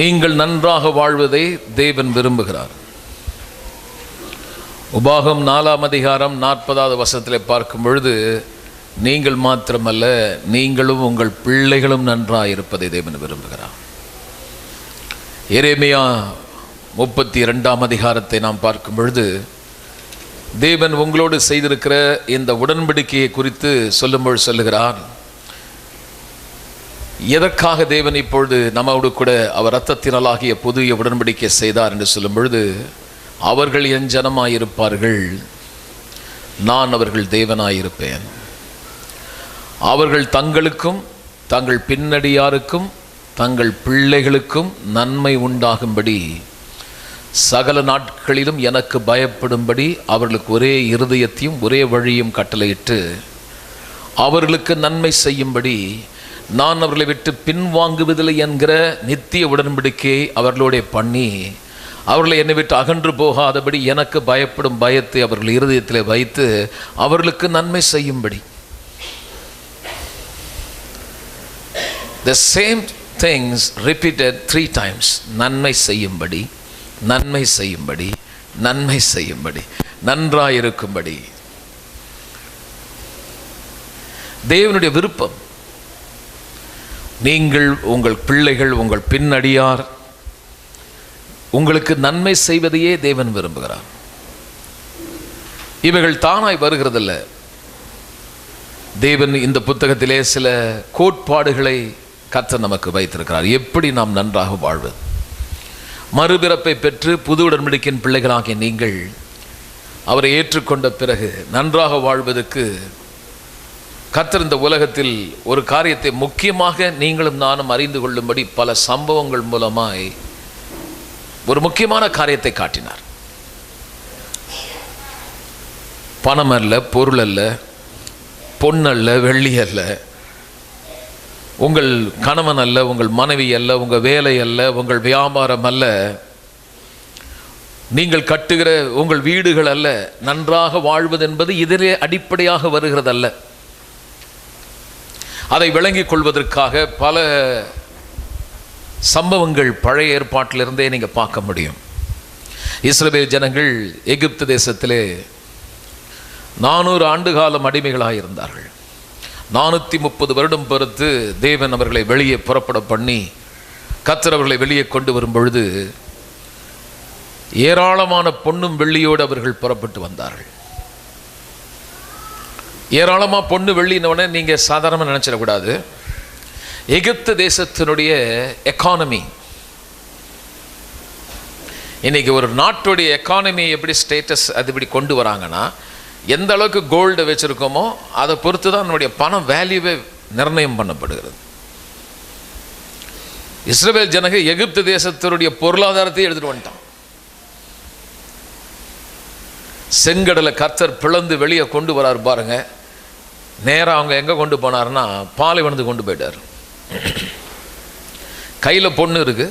நீங்கள் நன்றாக வாழ்வதை தேவன் விரும்புகிறார். உபாகம் 4ஆம் அதிகாரம் 40வது வசனத்திலே பார்க்கும் பொழுது, நீங்கள் மாத்திரமல்ல நீங்களும் உங்கள் பிள்ளைகளும் நன்றாக இருப்பதை தேவன் விரும்புகிறார். எரேமியா 32ஆம் அதிகாரத்தை நாம் பார்க்கும் பொழுது, தேவன் உங்களோடு செய்திருக்கிற இந்த உடன்படிக்கையை குறித்து சொல்லும்போது சொல்லுகிறார், எதற்காக தேவன் இப்பொழுது நம்மோடு கூட அவர் இரத்தத்தினாலாகிய புதிய உடன்படிக்கை செய்தார் என்று சொல்லும் பொழுது, அவர்கள் என் ஜனமாயிருப்பார்கள், நான் அவர்கள் தேவனாயிருப்பேன். அவர்கள் தங்களுக்கும் தங்கள் பின்னடியாருக்கும் தங்கள் பிள்ளைகளுக்கும் நன்மை உண்டாகும்படி சகல நாட்களிலும் எனக்கு பயப்படும்படி அவர்களுக்கு ஒரே இருதயத்தையும் ஒரே வழியும் கட்டளையிட்டு அவர்களுக்கு நன்மை செய்யும்படி நான் அவர்களை விட்டு பின்வாங்குவதில்லை என்கிற நித்திய உடன்படிக்கையை அவர்களோட பண்ணி அவர்களை என்னை விட்டு அகன்று போகாதபடி எனக்கு பயப்படும் பயத்தை அவர்கள் இருதயத்தில் வைத்து அவர்களுக்கு நன்மை செய்யும்படி. The same things repeated 3 times. நன்மை செய்யும்படி, நன்மை செய்யும்படி, நன்மை செய்யும்படி, நன்றாயிருக்கும்படி. தேவனுடைய விருப்பம், நீங்கள் உங்கள் பிள்ளைகள் உங்கள் பின்னடியார் உங்களுக்கு நன்மை செய்வதையே தேவன் விரும்புகிறார். இவைகள் தானாய் வருகிறதில்ல. தேவன் இந்த புத்தகத்திலே சில கோட்பாடுகளை கர்த்தர் நமக்கு வைத்திருக்கிறார். எப்படி நாம் நன்றாக வாழ்வது, மறுபிறப்பை பெற்று புது உடன்படிக்கையின் பிள்ளைகளாகிய நீங்கள் அவரை ஏற்றுக்கொண்ட பிறகு நன்றாக வாழ்வதற்கு கர்த்தர் இந்த உலகத்தில் ஒரு காரியத்தை முக்கியமாக நீங்களும் நானும் அறிந்து கொள்ளும்படி பல சம்பவங்கள் மூலமாய் ஒரு முக்கியமான காரியத்தை காட்டினார். பணம் அல்ல, பொருள் அல்ல, பொன்னல்ல, வெள்ளி அல்ல, உங்கள் கணவன் அல்ல, உங்கள் மனைவி அல்ல, உங்கள் வேலை அல்ல, உங்கள் வியாபாரம் அல்ல, நீங்கள் கட்டுகிற உங்கள் வீடுகள் அல்ல. நன்றாக வாழ்வது என்பது இதிலே அடிப்படையாக வருகிறதல்ல. அதை விளங்கிக் கொள்வதற்காக பல சம்பவங்கள் பழைய ஏற்பாட்டிலிருந்தே நீங்கள் பார்க்க முடியும். இஸ்ரவேல் ஜனங்கள் எகிப்து தேசத்திலே 400 ஆண்டு காலம் அடிமைகளாக இருந்தார்கள். 430 வருடம் பொறுத்து தேவன் அவர்களை வெளியே புறப்பட பண்ணி கர்த்தர் அவர்களை வெளியே கொண்டு வரும் பொழுது ஏராளமான பொன்னும் வெள்ளியோடு அவர்கள் புறப்பட்டு வந்தார்கள். ஏராளமாக பொண்ணு வெள்ளினோடனே நீங்கள் சாதாரணமாக நினச்சிடக்கூடாது. எகிப்து தேசத்தினுடைய எக்கானமி, இன்னைக்கு ஒரு நாட்டுடைய எக்கானமி எப்படி ஸ்டேட்டஸ் அது இப்படி கொண்டு வராங்கன்னா, எந்த அளவுக்கு கோல்டு வச்சுருக்கோமோ அதை பொறுத்து தான் நம்முடைய பணம் வேல்யூவே நிர்ணயம் பண்ணப்படுகிறது. இஸ்ரவேல் ஜனங்க எகிப்து தேசத்தினுடைய பொருளாதாரத்தை எடுத்துட்டு வந்துட்டான். செங்கடலை கர்த்தர் பிளந்து வெளியே கொண்டு வரார் பாருங்க. நேராக அவங்க எங்கே கொண்டு போனார்னா பாலைவனத்துக்கு கொண்டு போயிட்டார். கையில் பொண்ணு இருக்கு,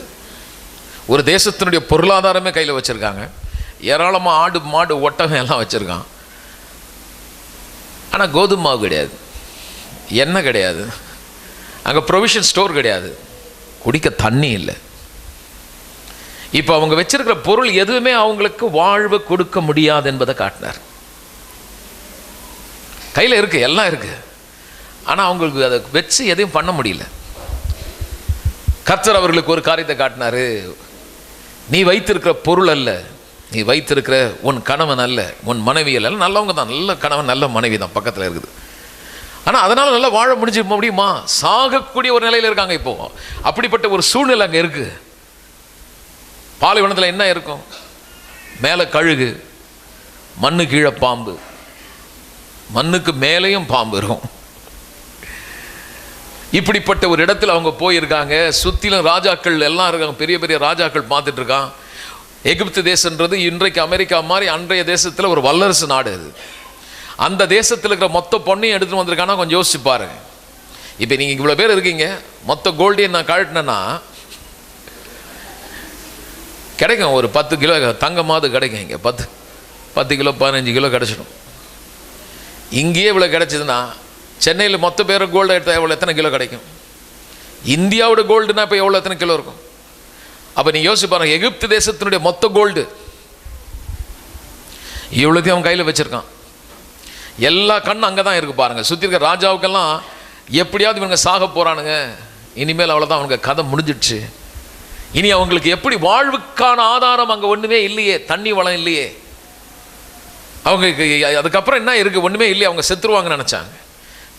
ஒரு தேசத்தினுடைய பொருளாதாரமே கையில் வச்சுருக்காங்க. ஏராளமாக ஆடு மாடு ஒட்டகம் எல்லாம் வச்சுருக்கான். ஆனால் கோதுமை மாவு கிடையாது, எண்ணெய் கிடையாது, அங்கே ப்ரொவிஷன் ஸ்டோர் கிடையாது, குடிக்க தண்ணி இல்லை. இப்போ அவங்க வச்சிருக்கிற பொருள் எதுவுமே அவங்களுக்கு வாழ்வு கொடுக்க முடியாது என்பதை காட்டினார். கையில் இருக்கு, எல்லாம் இருக்கு, ஆனால் அவங்களுக்கு அதை வச்சு எதையும் பண்ண முடியல. கர்த்தர் அவர்களுக்கு ஒரு காரியத்தை காட்டினாரு. நீ வைத்திருக்கிற பொருள் அல்ல, நீ வைத்திருக்கிற உன் கணவன் அல்ல, உன் மனைவி அல்ல. நல்லவங்க தான், நல்ல கணவன் நல்ல மனைவி தான் பக்கத்தில் இருக்குது. ஆனால் அதனால் நல்லா வாழ முடியுமா? சாகக்கூடிய ஒரு நிலையில் இருக்காங்க. இப்போ அப்படிப்பட்ட ஒரு சூழ்நிலை அங்கே இருக்கு. பாலைவனத்தில் என்ன இருக்கும்? மேலே கழுகு, மண்ணு கீழே பாம்பு, மண்ணுக்கு மேலேயும் பாம்பு இருக்கும். இப்படிப்பட்ட ஒரு இடத்துல அவங்க போயிருக்காங்க. சுற்றிலும் ராஜாக்கள் எல்லாம் இருக்காங்க, பெரிய பெரிய ராஜாக்கள் பார்த்துட்டு இருக்கான். எகிப்து தேசன்றது இன்றைக்கு அமெரிக்கா மாதிரி அன்றைய தேசத்தில் ஒரு வல்லரசு நாடு. அது அந்த தேசத்தில் இருக்கிற மொத்த பொண்ணையும் எடுத்துகிட்டு வந்திருக்கானா கொஞ்சம் யோசிச்சு பாருங்க. இப்போ நீங்கள் இவ்வளோ பேர் இருக்கீங்க, மொத்த கோல்டையும் நான் கழட்டினேன்னா கிடைக்கும், ஒரு 10 கிலோ தங்கமாவது கிடைக்கும். இங்கே 10 கிலோ 15 கிலோ கிடைச்சிடும். இங்கேயே இவ்வளோ கிடைச்சதுன்னா சென்னையில் மொத்த பேர் கோல்டு எடுத்தால் எவ்வளோ எத்தனை கிலோ கிடைக்கும்? இந்தியாவோட கோல்டுனா இப்போ எவ்வளோ எத்தனை கிலோ இருக்கும்? அப்போ நீ யோசிச்சு பாருங்க, எகிப்து தேசத்தினுடைய மொத்த கோல்டு இவ்வளோத்தையும் அவன் கையில் வச்சிருக்கான். எல்லா கண்ணும் அங்கே தான் இருக்கு பாருங்க. சுற்றி இருக்க ராஜாவுக்கெல்லாம் எப்படியாவது இவங்க சாக போறானுங்க, இனிமேல் அவ்வளோதான், அவனுக்கு கதை முடிஞ்சிடுச்சு. இனி அவங்களுக்கு எப்படி வாழ்வுக்கான ஆதாரம் அங்கே ஒன்றுமே இல்லையே, தண்ணி வளம் இல்லையே, அவங்களுக்கு அதுக்கப்புறம் என்ன இருக்கு, ஒன்றுமே இல்லையே, அவங்க செத்துருவாங்கன்னு நினச்சாங்க.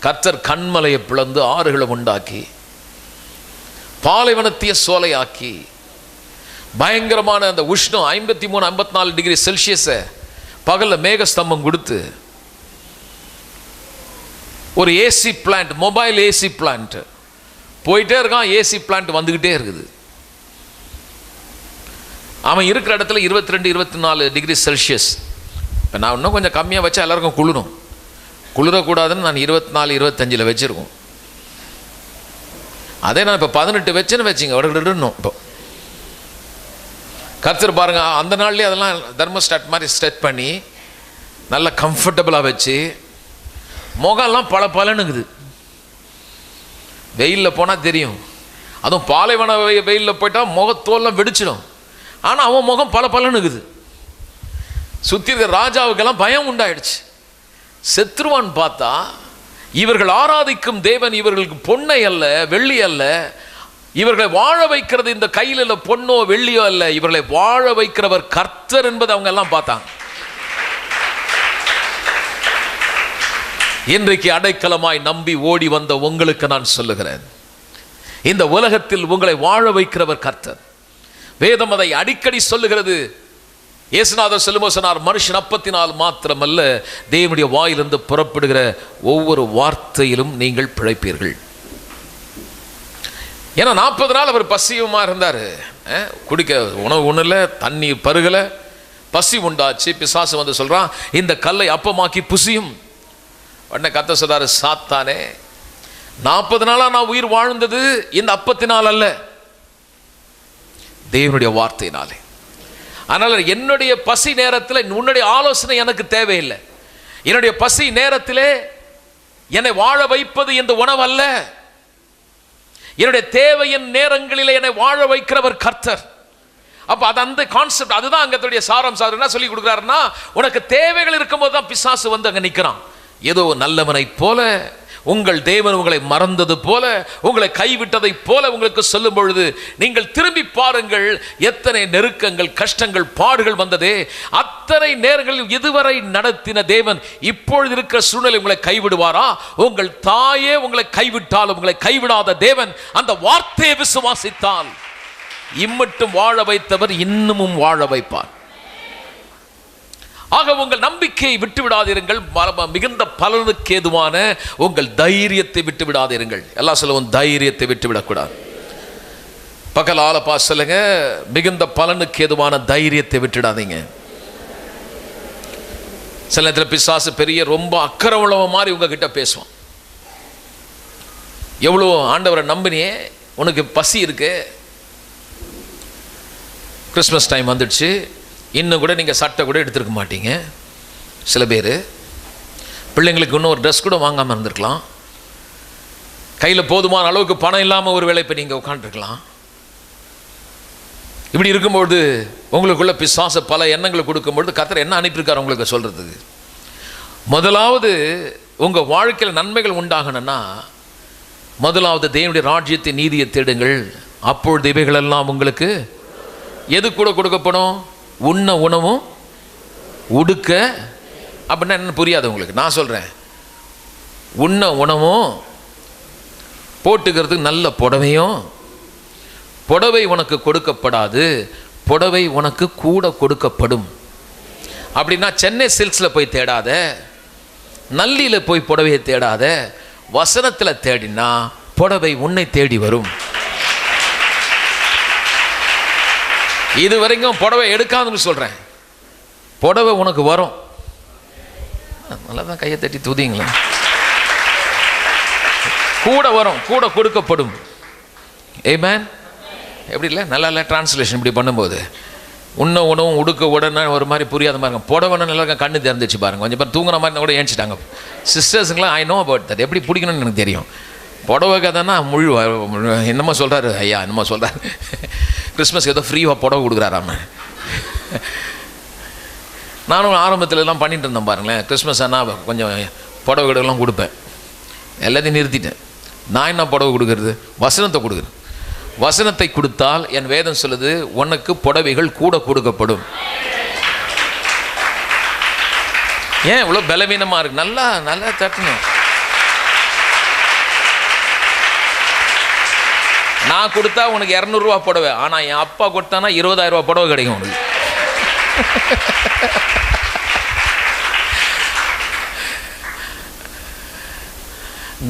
கர்த்தர் கண்மலையை பிளந்து ஆறுகளை உண்டாக்கி பாலைவனத்தைய சோலையாக்கி பயங்கரமான அந்த உஷ்ணம் 53-54 டிகிரி செல்சியஸை பகலில் மேகஸ்தம்பம் கொடுத்து ஒரு AC plant, mobile AC plant போயிட்டே இருக்கான். ஏசி பிளான்ட் வந்துக்கிட்டே இருக்குது. அவன் இருக்கிற இடத்துல 22-24 டிகிரி செல்சியஸ். இப்போ நான் இன்னும் கொஞ்சம் கம்மியாக வச்சா எல்லாருக்கும் குளிரும், குளிரக்கூடாதுன்னு நான் 24-25 வச்சுருக்கோம். அதே நான் இப்போ 18 வச்சுன்னு வச்சிங்க விடணும். இப்போ கர்த்தர் பாருங்க, அந்த நாள்லேயே அதெல்லாம் தெர்மோஸ்டாட் மாதிரி செட் பண்ணி நல்லா கம்ஃபர்டபுளாக வச்சு முகம்லாம் பல பலனுக்குது. வெயிலில் போனால் தெரியும், அதுவும் பாலைவன வெயிலில் போயிட்டால் முகத்தோல்லாம் வெடிச்சிடும். ஆனால் அவன் முகம் பல பலனுக்குது. சுற்றி இருக்கிற ராஜாவுக்கெல்லாம் பயம் உண்டாயிடுச்சு, செத்துருவான்னு பார்த்தா இவர்கள் ஆராதிக்கும் தேவன் இவர்களுக்கு பொன்னை அல்ல வெள்ளி அல்ல, இவர்களை வாழ வைக்கிறது இந்த கையில் இல்லை பொன்னோ வெள்ளியோ அல்ல, இவர்களை வாழ வைக்கிறவர் கர்த்தர் என்பதை அவங்க எல்லாம் பார்த்தாங்க. இன்றைக்கு அடைக்கலமாய் நம்பி ஓடி வந்த உங்களுக்கு நான் சொல்லுகிறேன், இந்த உலகத்தில் உங்களை வாழ வைக்கிறவர் கர்த்தர். வேதம் அதை அடிக்கடி சொல்லுகிறது. இயேசுநாதர் சொல்லும்போது சொன்னார், மனுஷன் அப்பத்தினால் மாத்திரமல்ல தேவனுடைய வாயிலிருந்து புறப்படுகிற ஒவ்வொரு வார்த்தையிலும் நீங்கள் பிழைப்பீர்கள். ஏன்னா 40 நாள் அவர் பசியுமா இருந்தார், குடிக்க உணவு ஒன்றும், தண்ணீர் பருகலை, பசி உண்டாச்சு. பிசாசு வந்து சொல்றான், இந்த கல்லை அப்பமாக்கி புசியும். உடனே கர்த்தர் சொல்றாரு, சாத்தானே 40 நாளா நான் உயிர் வாழ்ந்தது இந்த அப்பத்தினால் அல்ல, தேவனுடைய வார்த்தையினாலே. அதனால என்னுடைய பசி நேரத்தில் உன்னுடைய ஆலோசனை எனக்கு தேவையில்லை. என்னுடைய பசி நேரத்திலே என்னை வாழ வைப்பது இந்த உணவு அல்ல, என்னுடைய தேவையின் நேரங்களிலே என்னை வாழ வைக்கிறவர் கர்த்தர். அப்ப அது அந்த கான்செப்ட், அதுதான் அங்கத்துடைய சாராம்சம். என்ன சொல்லி கொடுக்குறாருன்னா, உனக்கு தேவைகள் இருக்கும்போது தான் பிசாசு வந்து அங்க நிற்கிறான். ஏதோ நல்லவனை போல, உங்கள் தேவன் உங்களை மறந்தது போல, உங்களை கைவிட்டதை போல உங்களுக்கு சொல்லும் பொழுது நீங்கள் திரும்பி பாருங்கள், எத்தனை நெருக்கங்கள், கஷ்டங்கள், பாடுகள் வந்ததே. அத்தனை நேரங்களில் இதுவரை நடத்தின தேவன் இப்பொழுது இருக்கிற சூழ்நிலை உங்களை கைவிடுவாரா? உங்கள் தாயே உங்களை கைவிட்டாலும் உங்களை கைவிடாத தேவன் அந்த வார்த்தையை விசுவாசித்தால் இம்மட்டும் வாழ வைத்தவர் இன்னமும் வாழ வைப்பார். ஆக உங்கள் நம்பிக்கையை விட்டு விடாதீர்கள், மிகுந்த பலனுக்கு ஏதுவான உங்கள் தைரியத்தை விட்டு விடாதீர்கள். எல்லாம் சொல்லுவோம், தைரியத்தை விட்டு விடக்கூடாது. பக்கல் ஆலப்பா சொல்லுங்க, மிகுந்த பலனுக்கு ஏதுவான தைரியத்தை விட்டுடாதீங்க. சில நேரத்தில் பிசாசு பெரிய ரொம்ப அக்கறை உள்ளவ மாதிரி உங்ககிட்ட பேசுவான். எவ்வளோ ஆண்டவரை நம்பினியே, உனக்கு பசி இருக்கு, கிறிஸ்மஸ் டைம் வந்துடுச்சு, இன்னும் கூட நீங்கள் சட்டை கூட எடுத்துருக்க மாட்டீங்க. சில பேர் பிள்ளைங்களுக்கு இன்னும் ஒரு ட்ரெஸ் கூட வாங்காமல் இருந்திருக்கலாம். கையில் போதுமான அளவுக்கு பணம் இல்லாமல் ஒரு வேளை இப்போ நீங்கள் உட்காந்துருக்கலாம். இப்படி இருக்கும்பொழுது உங்களுக்குள்ள பிசாசு பல எண்ணங்களை கொடுக்கும்பொழுது கர்த்தர் என்ன அனுப்பியிருக்கார் உங்களுக்கு சொல்கிறதுக்கு? முதலாவது உங்கள் வாழ்க்கையில் நன்மைகள் உண்டாகணும்னா முதலாவது தேவனுடைய ராஜ்யத்தை நீதியை தேடுங்கள், அப்பொழுது இவைகளெல்லாம் உங்களுக்கு எது கூட கொடுக்கப்படும்? உண்ண உணவும் உடுக்க. அப்படின்னா என்ன புரியாது உங்களுக்கு, நான் சொல்கிறேன். உண்ண உணவும், போட்டுக்கிறதுக்கு நல்ல புடவையும். புடவை உனக்கு கொடுக்கப்படாது, புடவை உனக்கு கூட கொடுக்கப்படும். அப்படின்னா சென்னை சில்க்ஸில் போய் தேடாத, நல்லியில் போய் புடவையை தேடாத, வசனத்தில் தேடினா புடவை உன்னை தேடி வரும். இது வரைக்கும் புடவை எடுக்காதுன்னு சொல்கிறேன், புடவை உனக்கு வரும். நல்லா தான் கையை தட்டி தூதிங்களா. கூட வரும், கூட கொடுக்கப்படும். ஆமென். எப்படி இல்லை, நல்லா இல்லை டிரான்ஸ்லேஷன் இப்படி பண்ணும்போது. உண்ண உணவும் உடுக்க உடனே ஒரு மாதிரி புரியாத மாதிரி புடவைன்னு நல்லா கண்ணு திறந்துச்சு பாருங்க. கொஞ்சம் பேர் தூங்குற மாதிரி கூட ஏஞ்சிட்டாங்க சிஸ்டர்ஸுங்களாம். ஐ நோ அபவுட் தட், எப்படி பிடிக்கணும்னு எனக்கு தெரியும். புடவை கதைன்னா என்னமோ சொல்கிறாரு ஐயா, என்னமோ சொல்கிறாரு. கிறிஸ்மஸ் ஏதோ ஃப்ரீயாக புடவை கொடுக்குறாராம. நானும் ஆரம்பத்தில் எல்லாம் பண்ணிட்டு இருந்தேன் பாருங்களேன். கிறிஸ்மஸ் ஆனால் கொஞ்சம் புடவை கடையெல்லாம் கொடுப்பேன். எல்லாத்தையும் நிறுத்திட்டேன். நான் என்ன புடவை கொடுக்கறது? வசனத்தை கொடுக்குறேன். வசனத்தை கொடுத்தால் என் வேதம் சொல்லுது, உனக்கு புடவைகள் கூட கொடுக்கப்படும். ஏன் இவ்வளோ பலவீனமாக இருக்கு? நல்லா நல்லா தட்டணும். நான் கொடுத்தா உனக்கு 200 ரூபா புடவை, ஆனால் என் அப்பா கொடுத்தானா 20,000 ரூபா புடவை கிடைக்கும் உனக்கு.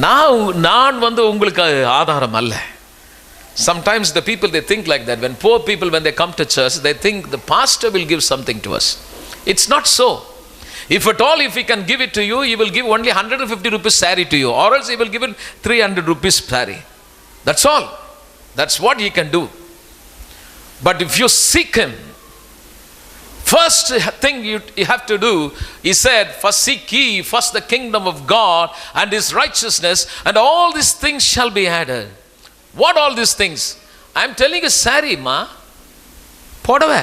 நான் உங்களுக்கு ஆதாரம் அல்ல. Sometimes the people, they think like that. When poor people, when they come to church, they think the pastor will give something to us. It's not so. If at all, if he can give it to you, he will give only 150 rupees saree to you, or else he will give it 300 rupees saree. That's all. That's what he can do. But if you seek him, first thing you have to do, he said, first seek ye first the kingdom of God and his righteousness, and all these things shall be added. What all these things? I am telling you, saree ma, புடவை,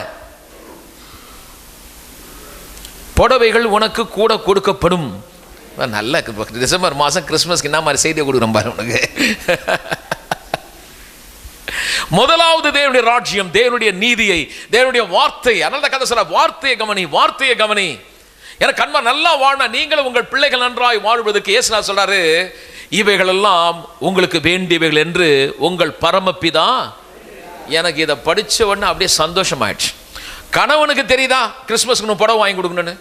புடவைகள் உனக்கு கூட கொடுக்கப்படும். நல்ல December மாதம் கிறிஸ்மஸ்க்கு என்ன மாதிரி செய்தியை கொடுக்குறோம் பாரு உனக்கு. முதலாவது தேவனுடைய ராஜ்யம், தேவனுடைய நீதியை, தேவனுடைய வார்த்தை. அதனால கதை சொல்ல, வார்த்தையை கவனி, வார்த்தையை கவனி. எனக்கு கண்மா நல்லா வாழ, நீங்களும் உங்கள் பிள்ளைகள் நன்றாய் வாழ்வதற்கு இயேசு சொல்றாரு, இவைகள் எல்லாம் உங்களுக்கு வேண்டியவைகள் என்று உங்கள் பரமபிதா. எனக்கு இதை படிச்ச உடனே அப்படியே சந்தோஷமாயிடுச்சு. கணவனுக்கு தெரியுதா கிறிஸ்மஸ்க்கு புடவை வாங்கி கொடுக்கணும்னு?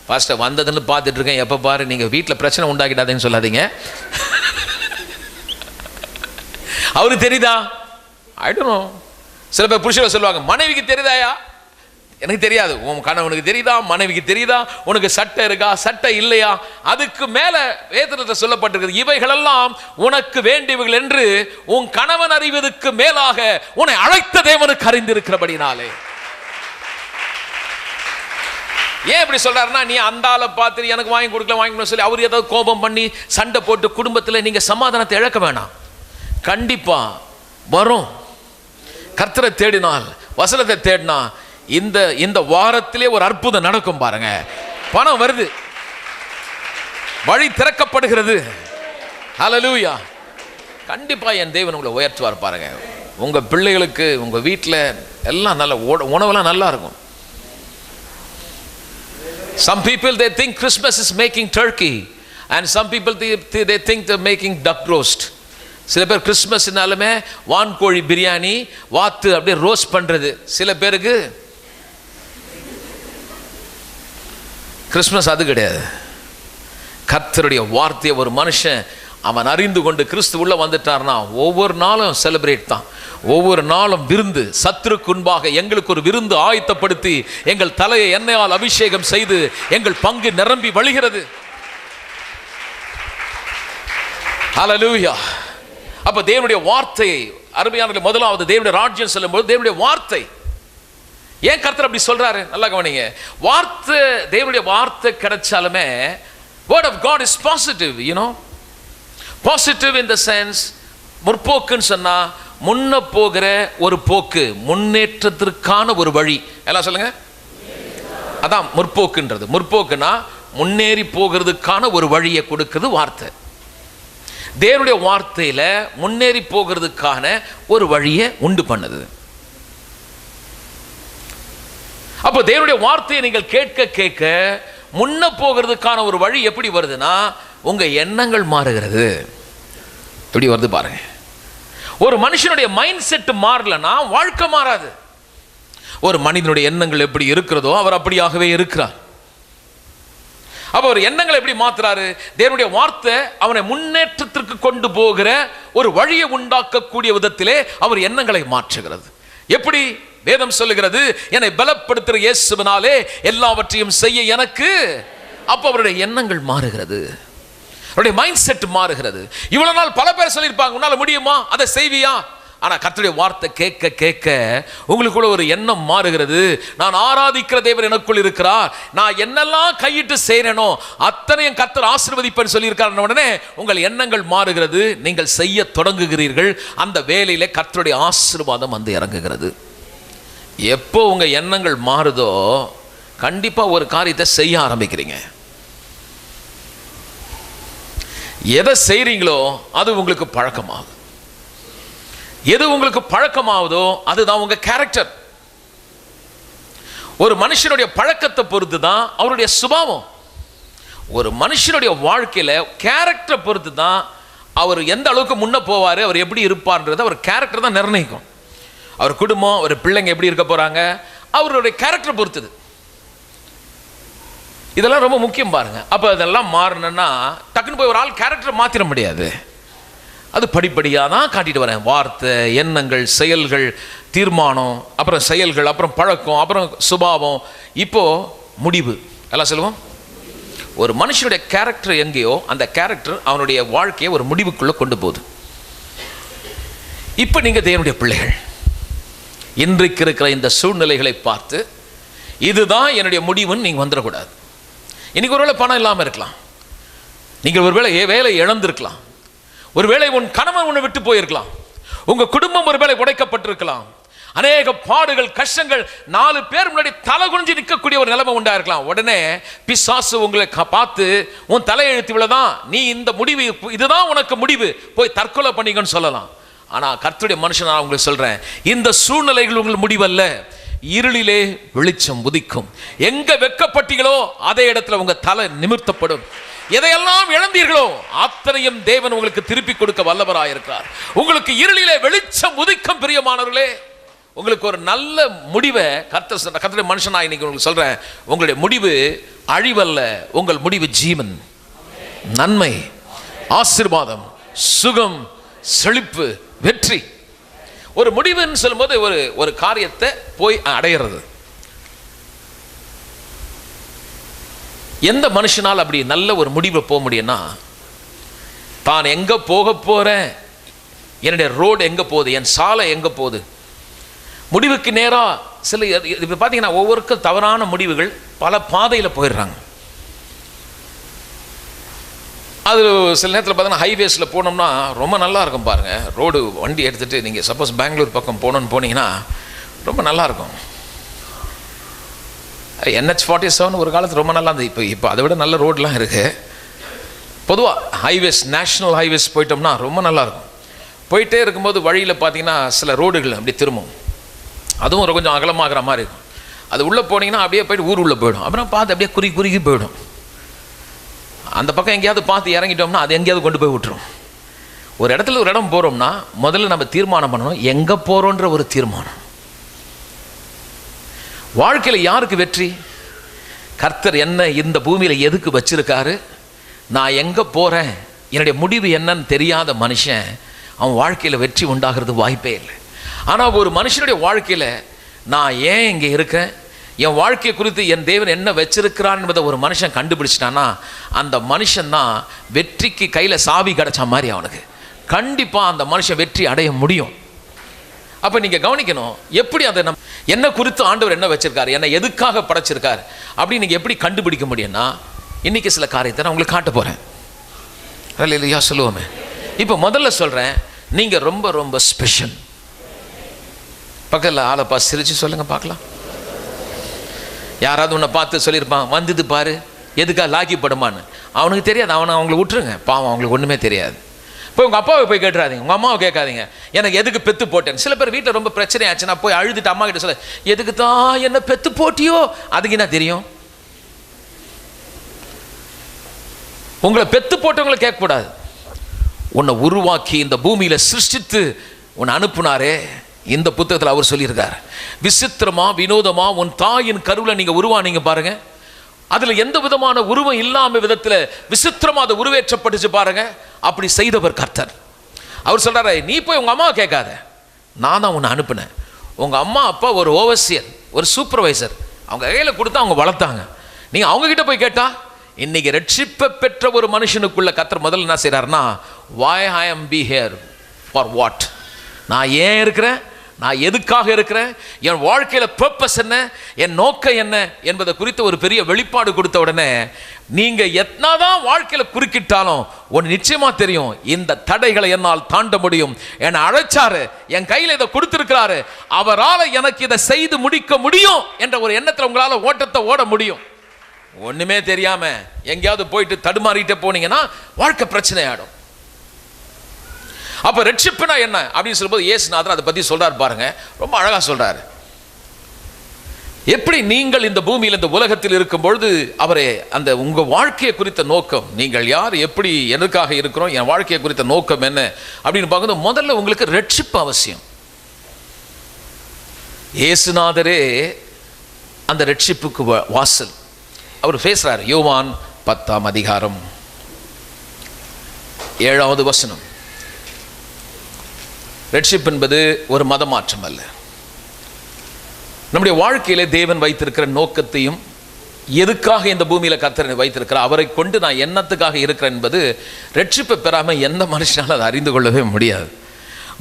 பாஸ்டர் வந்ததுன்னு பார்த்துட்டு இருக்கேன், எப்போ பாரு நீங்கள் வீட்டில் பிரச்சனை உண்டாக்கிடாதேன்னு சொல்லாதீங்க. அவருக்கு தெரியுதா? I don't know. சில பேர் புருஷனை சொல்லுவாங்க, மனைவிக்கு தெரியுதாயா? எனக்கு தெரியாது. உன் கணவனுக்கு தெரியுதா? மனைவிக்கு தெரியுதா? உனக்கு சட்டை இருக்கா? சட்டை இல்லையா? அதுக்கு மேல வேதத்தில் சொல்லப்பட்டிருக்கிறது, இவைகளெல்லாம் உனக்கு வேண்டியவைகள் என்று உன் கணவன் அறிவதற்கு மேலாக உன்னை அழைத்த தேவனுக்கு அறிந்திருக்கிறபடினாலே. ஏன் இப்படி சொல்றாருன்னா, நீ அந்த ஆளை பார்த்து எனக்கு வாங்கி கொடுக்கல வாங்கி சொல்லி அவர் ஏதாவது கோபம் பண்ணி சண்டை போட்டு குடும்பத்தில் நீங்க சமாதானத்தை இழக்க வேணாம். கண்டிப்பா வரும். கர்த்தரை தேடினால், வசனத்தை தேடினா இந்த வாரத்திலே ஒரு அற்புதம் நடக்கும் பாருங்க. பணம் வருது, வழி திறக்கப்படுகிறது. ஹல்லேலூயா. கண்டிப்பா என் தேவன் உங்களை உயர்த்துவார் பாருங்க. உங்க பிள்ளைகளுக்கு உங்க வீட்டில் எல்லாம் நல்ல உணவெல்லாம் நல்லா இருக்கும். Some people they think Christmas is making turkey, and some people they think they're making duck roast. சில பேர் கிறிஸ்மஸ்னாலுமே வான்கோழி பிரியாணி வாத்து அப்படியே ரோஸ்ட் பண்றது. சில பேருக்கு கிறிஸ்மஸ் அது கிடையாது. கர்த்தருடைய வார்த்தையை ஒரு மனுஷன் அவன் அறிந்து கொண்டு கிறிஸ்து உள்ள வந்துட்டார்னா ஒவ்வொரு நாளும் செலிப்ரேட் தான். ஒவ்வொரு நாளும் விருந்து. சத்துருக்கு முன்பாக எங்களுக்கு ஒரு விருந்து ஆயத்தப்படுத்தி எங்கள் தலையை எண்ணெயால் அபிஷேகம் செய்து எங்கள் பங்கு நிரம்பி வழிகிறது. ஹல்லேலூயா. அப்ப தேவனுடைய வார்த்தை அருமையான முதலாவது தேவனுடைய ராஜ்யம் சொல்லும்போது தேவனுடைய வார்த்தை. ஏன் கர்த்தர் அப்படி சொல்றாரு? நல்லா கவனிங்க. வார்த்தை, தேவனுடைய வார்த்தை கிடைச்சாலுமே word of God is positive, you know. Positive in the sense, முற்போக்குன்னு சொன்னா முன்ன போகிற ஒரு போக்கு, முன்னேற்றத்திற்கான ஒரு வழி. எல்லாம் சொல்லுங்க. அதான் முற்போக்குன்றது. முற்போக்குனா முன்னேறி போகிறதுக்கான ஒரு வழியை கொடுக்கிறது வார்த்தை. தேவனுடைய வார்த்தையில முன்னேறி போகிறதுக்கான ஒரு வழியை உண்டு பண்ணுது. அப்போ தேவனுடைய வார்த்தையை நீங்கள் கேட்க கேட்க முன்ன போகிறதுக்கான ஒரு வழி எப்படி வருதுன்னா, உங்க எண்ணங்கள் மாறுகிறது. எப்படி வருது பாருங்க. ஒரு மனுஷனுடைய மைண்ட் செட் மாறலன்னா வாழ்க்கை மாறாது. ஒரு மனிதனுடைய எண்ணங்கள் எப்படி இருக்கிறதோ அவர் அப்படியாகவே இருக்கிறார். அப்ப அவர் எண்ணங்களை எப்படி மாத்துறாரு? தேவனுடைய வார்த்தை அவனை முன்னேற்றத்திற்கு கொண்டு போகிற ஒரு வழியை உண்டாக்கக்கூடிய விதத்திலே அவர் எண்ணங்களை மாற்றுகிறது. எப்படி? வேதம் சொல்லுகிறது, என்னை பலப்படுத்துகிற இயேசுவினாலே எல்லாவற்றையும் செய்ய எனக்கு. அப்ப அவருடைய எண்ணங்கள் மாறுகிறது, அவருடைய மைண்ட் செட் மாறுகிறது. இவ்வளவு நாள் பல பேர் சொல்லியிருப்பாங்க, உன்னால முடியுமா, அதை செய்வியா? ஆனால் கர்த்தருடைய வார்த்தை கேட்க கேட்க உங்களுக்குள்ள ஒரு எண்ணம் மாறுகிறது. நான் ஆராதிக்கிற தேவன் எனக்குள் இருக்கிறார், நான் என்னெல்லாம் கையிட்டு செய்யறேனோ அத்தனையும் கர்த்தர் ஆசீர்வதிப்பேன்னு சொல்லியிருக்கார். உடனே உங்கள் எண்ணங்கள் மாறுகிறது, நீங்கள் செய்ய தொடங்குகிறீர்கள். அந்த வேலையில கர்த்தருடைய ஆசீர்வாதம் வந்து இறங்குகிறது. எப்போ உங்க எண்ணங்கள் மாறுதோ கண்டிப்பா ஒரு காரியத்தை செய்ய ஆரம்பிக்கிறீங்க. எதை செய்றீங்களோ அது உங்களுக்கு பழக்கமாகும். எது உங்களுக்கு பழக்கமாகுதோ அதுதான் உங்க கேரக்டர். ஒரு மனுஷனுடைய பழக்கத்தை பொறுத்து தான் அவருடைய சுபாவம். ஒரு மனுஷனுடைய வாழ்க்கையில கேரக்டரை பொறுத்து தான் அவர் எந்த அளவுக்கு முன்ன போவாரு, அவர் எப்படி இருப்பார்ன்றது அவர் கேரக்டர் தான் நிர்ணயிக்கும். அவர் குடும்பம், அவர் பிள்ளைங்க எப்படி இருக்க போறாங்க, அவருடைய கேரக்டரை பொறுத்தது. இதெல்லாம் ரொம்ப முக்கியம் பாருங்க. அப்போ அதெல்லாம் மாறணும்னா டக்குன்னு போய் ஒரு ஆள் கேரக்டரை மாற்றிட முடியாது. அது படிப்படியாக தான் காட்டிட்டு வரேன். வார்த்தை, எண்ணங்கள், செயல்கள், தீர்மானம், அப்புறம் செயல்கள், அப்புறம் பழக்கம், அப்புறம் சுபாவம், இப்போ முடிவு. எல்லாம் சொல்லுவோம். ஒரு மனுஷனுடைய கேரக்டர் எங்கேயோ அந்த கேரக்டர் அவனுடைய வாழ்க்கையை ஒரு முடிவுக்குள்ளே கொண்டு போகுது. இப்போ நீங்கள் தேவனுடைய பிள்ளைகள், இன்றைக்கு இருக்கிற இந்த சூழ்நிலைகளை பார்த்து இதுதான் என்னுடைய முடிவுன்னு நீங்கள் வந்துடக்கூடாது. இன்னைக்கு ஒருவேளை பணம் இல்லாமல் இருக்கலாம், நீங்கள் ஒருவேளை வேலை இழந்திருக்கலாம், ஒருவேளை உன் கணவன் உன்னை விட்டு போயிருக்கலாம், உங்க குடும்பம் ஒருவேளை உடைக்கப்பட்டிருக்கலாம், அநேக பாடுகள், கஷ்டங்கள், 4 பேர் முன்னாடி தலை குனிஞ்சு நிற்கக்கூடிய ஒரு நிலைமை உண்டா இருக்கலாம். உடனே பிசாசு உங்களை பார்த்து உன் தலையெழுத்து இவ்வளவுதான், நீ இந்த முடிவு, இதுதான் உனக்கு முடிவு, போய் தற்கொலை பண்ணிக்கன்னு சொல்லலாம். ஆனா கர்த்தருடைய மனுஷன் நான் உங்களுக்கு சொல்றேன், இந்த சூழ்நிலைகள் உங்கள் முடிவல்ல. இருளிலே வெளிச்சம் உதிக்கும். எங்க வெட்கப்பட்டீங்களோ அதே இடத்துல உங்க தலை நிமிர்த்தப்படும். எதையெல்லாம் இழந்தீர்களோ அத்தனையும் தேவன் உங்களுக்கு திருப்பி கொடுக்க வல்லவராயிருக்கிறார். உங்களுக்கு இருளிலே வெளிச்சம் உதிக்கும். பிரியமானவர்களே, உங்களுக்கு ஒரு நல்ல முடிவை கர்த்தருடைய மனுஷனா இன்னைக்கு உங்களுக்கு சொல்றேன். உங்களுடைய முடிவு அழிவல்ல, உங்கள் முடிவு ஜீவன், நன்மை, ஆசீர்வாதம், சுகம், செழிப்பு, வெற்றி. ஒரு முடிவுன்னு சொல்லும்போது ஒரு காரியத்தை போய் அடையிறது. எந்த மனுஷனால் அப்படி நல்ல ஒரு முடிவை போக முடியும்னா, தான் எங்க போக போறேன், என்னுடைய ரோடு எங்க போகுது, என் சாலை எங்க போகுது, முடிவுக்கு நேராக சில இப்போ பார்த்தீங்கன்னா ஒவ்வொருக்கும் தவறான முடிவுகள் பல பாதையில் போயிடுறாங்க. அது சில நேரத்தில் பார்த்தீங்கன்னா ஹைவேஸில் போனோம்னா ரொம்ப நல்லா இருக்கும் பாருங்கள். ரோடு வண்டி எடுத்துகிட்டு நீங்கள் சப்போஸ் பெங்களூர் பக்கம் போனீங்கன்னா ரொம்ப நல்லாயிருக்கும். NH-47 ஒரு காலத்தில் ரொம்ப நல்லா இருந்தது. இப்போ அதை விட நல்ல ரோடெலாம் இருக்குது. பொதுவாக ஹைவேஸ், நேஷ்னல் ஹைவேஸ் போயிட்டோம்னா ரொம்ப நல்லாயிருக்கும். போயிட்டே இருக்கும்போது வழியில் பார்த்தீங்கன்னா சில ரோடுகள் அப்படி திரும்பும், அதுவும் கொஞ்சம் அகலமாகிற மாதிரி இருக்கும். அது உள்ளே போனீங்கன்னா அப்படியே போய்ட்டு ஊர் உள்ளே போயிடும். அப்புறம் பார்த்து அப்படியே குறுகி போயிடும். அந்த பக்கம் எங்கேயாவது பார்த்து இறங்கிட்டோம்னா அது எங்கேயாவது கொண்டு போய் விட்டுரும். ஒரு இடம் போகிறோம்னா முதல்ல நம்ம தீர்மானம் பண்ணணும், எங்கே போகிறோன்ற ஒரு தீர்மானம். வாழ்க்கையில் யாருக்கு வெற்றி? கர்த்தர் என்ன இந்த பூமியில் எதுக்கு வச்சிருக்காரு, நான் எங்கே போகிறேன், என்னுடைய முடிவு என்னன்னு தெரியாத மனுஷன் அவன் வாழ்க்கையில் வெற்றி உண்டாகிறது வாய்ப்பே இல்லை. ஆனால் ஒரு மனுஷனுடைய வாழ்க்கையில் நான் ஏன் இங்கே இருக்கேன், என் வாழ்க்கை குறித்து என் தேவன் என்ன வச்சிருக்கிறான் என்பதை ஒரு மனுஷன் கண்டுபிடிச்சிட்டான்னா அந்த மனுஷன் தான் வெற்றிக்கு கையில் சாவி கிடைச்ச மாதிரி. அவனுக்கு கண்டிப்பாக அந்த மனுஷன் வெற்றி அடைய முடியும். அப்போ நீங்கள் கவனிக்கணும், எப்படி அதை என்ன குறித்து ஆண்டவர் என்ன வச்சிருக்காரு, என்ன எதுக்காக படைச்சிருக்காரு அப்படின்னு நீங்கள் எப்படி கண்டுபிடிக்க முடியும்னா, இன்றைக்கி சில காரியத்தை நான் உங்களுக்கு காட்ட போகிறேன். இல்லையா சொல்லுவோமே. இப்போ முதல்ல சொல்கிறேன், நீங்கள் ரொம்ப ரொம்ப ஸ்பெஷல். பக்கத்தில் ஆளப்பா சிரிச்சு சொல்லுங்கள் பார்க்கலாம். யாராவது உன்னை பார்த்து சொல்லியிருப்பான், வந்தது பாரு, எதுக்கா லாக்கி படுமான்னு. அவனுக்கு தெரியாது, அவங்களை விட்டுருங்க, பாவம், அவங்களுக்கு ஒன்றுமே தெரியாது. இப்போ உங்கள் அப்பாவை போய் கேட்டுறாதீங்க, உங்கள் அம்மாவை கேட்காதீங்க, எனக்கு எதுக்கு பெத்து போட்டேன். சில பேர் வீட்டில் ரொம்ப பிரச்சனை ஆச்சுன்னா போய் அழுதுட்டு அம்மா கிட்ட சொல்ல, எதுக்கு தான் என்ன பெத்து போட்டியோ, அதுக்கு என்ன தெரியும். உங்களை பெத்து போட்டவங்களை கேட்கக்கூடாது. உன்னை உருவாக்கி இந்த பூமியில் சிருஷ்டித்து உன்னை அனுப்புனாரே, இந்த புத்தகத்தில் அவர் சொல்லியிருக்கார், விசித்திரமா வினோதமா உன் தாயின் கருவில் நீங்கள் உருவானீங்க பாருங்க, அதில் எந்த விதமான உருவம் இல்லாம விதத்தில் விசித்திரமா அதை உருவேற்றப்பட்டுச்சு பாருங்க. அப்படி செய்தவர் கர்த்தர். அவர் சொல்றாரு, நீ போய் உங்க அம்மாவை கேட்காத, நான் தான் உன்னை அனுப்புனேன். உங்க அம்மா அப்பா ஒரு ஓவர்சியர், ஒரு சூப்பர்வைசர், அவங்க கையில் கொடுத்து அவங்க வளர்த்தாங்க. நீங்க அவங்க கிட்ட போய் கேட்டா, இன்னைக்கு ரட்சிப்பை பெற்ற ஒரு மனுஷனுக்குள்ள கர்த்தர் முதல்ல என்ன செய்யறாருன்னா, why I am be here for what, நான் ஏன் இருக்கிறேன், நான் எதுக்காக இருக்கிறேன், என் வாழ்க்கையில் பர்பஸ் என்ன, என் நோக்கம் என்ன என்பதை குறித்து ஒரு பெரிய வெளிப்பாடு கொடுத்த உடனே நீங்கள் எத்தனாதான் வாழ்க்கையில் குறுக்கிட்டாலும் ஒன்று நிச்சயமாக தெரியும், இந்த தடைகளை என்னால் தாண்ட முடியும். என்னை அழைச்சாரு, என் கையில் இதை கொடுத்துருக்கிறாரு, அவரால் எனக்கு இதை செய்து முடிக்க முடியும் என்ற ஒரு எண்ணத்தில் உங்களால் ஓட்டத்தை ஓட முடியும். ஒன்றுமே தெரியாமல் எங்கேயாவது போயிட்டு தடுமாறிட்டே போனீங்கன்னா வாழ்க்கை பிரச்சனை ஆகிடும். அப்ப ரட்சிப்புனா என்ன அப்படின்னு சொல்லும்போது இயேசுநாதர் அதை பத்தி சொல்றாரு பாருங்க, ரொம்ப அழகா சொல்றாரு. எப்படி நீங்கள் இந்த பூமியில் இந்த உலகத்தில் இருக்கும் பொழுது அவரே அந்த உங்க வாழ்க்கையை குறித்த நோக்கம், நீங்கள் யார், எப்படி எதற்காக இருக்கிறோம், என் வாழ்க்கையை குறித்த நோக்கம் என்ன அப்படின்னு பார்க்கும்போது முதல்ல உங்களுக்கு ரட்சிப்பு அவசியம். இயேசுநாதரே அந்த ரட்சிப்புக்கு வாசல். அவர் பேசுறார். யோவான் 10ஆம் அதிகாரம் 7வது வசனம். ரட்சிப்பு என்பது ஒரு மத மாற்றம் அல்ல. நம்முடைய வாழ்க்கையில தேவன் வைத்திருக்கிற நோக்கத்தையும் எதுக்காக இந்த பூமியில கர்த்தர் வைத்திருக்கிறார், அவரை கொண்டு நான் என்னத்துக்காக இருக்கிறேன் என்பது ரட்சிப்பை பெறாமல் எந்த மனுஷனாலும் அதை அறிந்து கொள்ளவே முடியாது.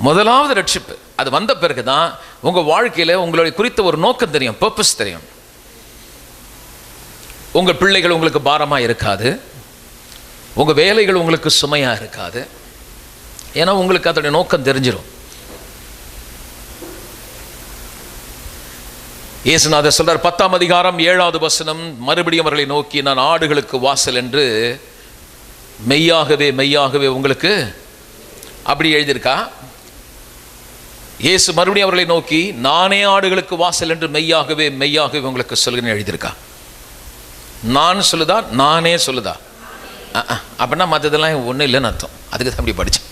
முதலாவது ரட்சிப்பு அது வந்த பிறகுதான் உங்க வாழ்க்கையில உங்களுடைய குறித்த ஒரு நோக்கம் தெரியும், பர்பஸ் தெரியும். உங்கள் பிள்ளைகள் உங்களுக்கு பாரமா இருக்காது, உங்க வேலைகள் உங்களுக்கு சுமையா இருக்காது. ஏன்னா உங்களுக்கு அதோடைய நோக்கம் தெரிஞ்சிடும். இயேசுநாதர் சொல்றார் 10ஆம் அதிகாரம் 7வது வசனம், மறுபடியும் அவர்களை நோக்கி, நான் ஆடுகளுக்கு வாசல் என்று மெய்யாகவே மெய்யாகவே உங்களுக்கு, அப்படி எழுதியிருக்கா? இயேசு மறுபடியும் அவர்களை நோக்கி, நானே ஆடுகளுக்கு வாசல் என்று மெய்யாகவே மெய்யாகவே உங்களுக்கு சொல்கிறேன்னு எழுதியிருக்கா? நான் சொல்லுதா, நானே சொல்லுதா? அப்படின்னா மற்றதெல்லாம் ஒன்றும் இல்லைன்னு அர்த்தம். அதுக்கு தான் அப்படி படித்தேன்.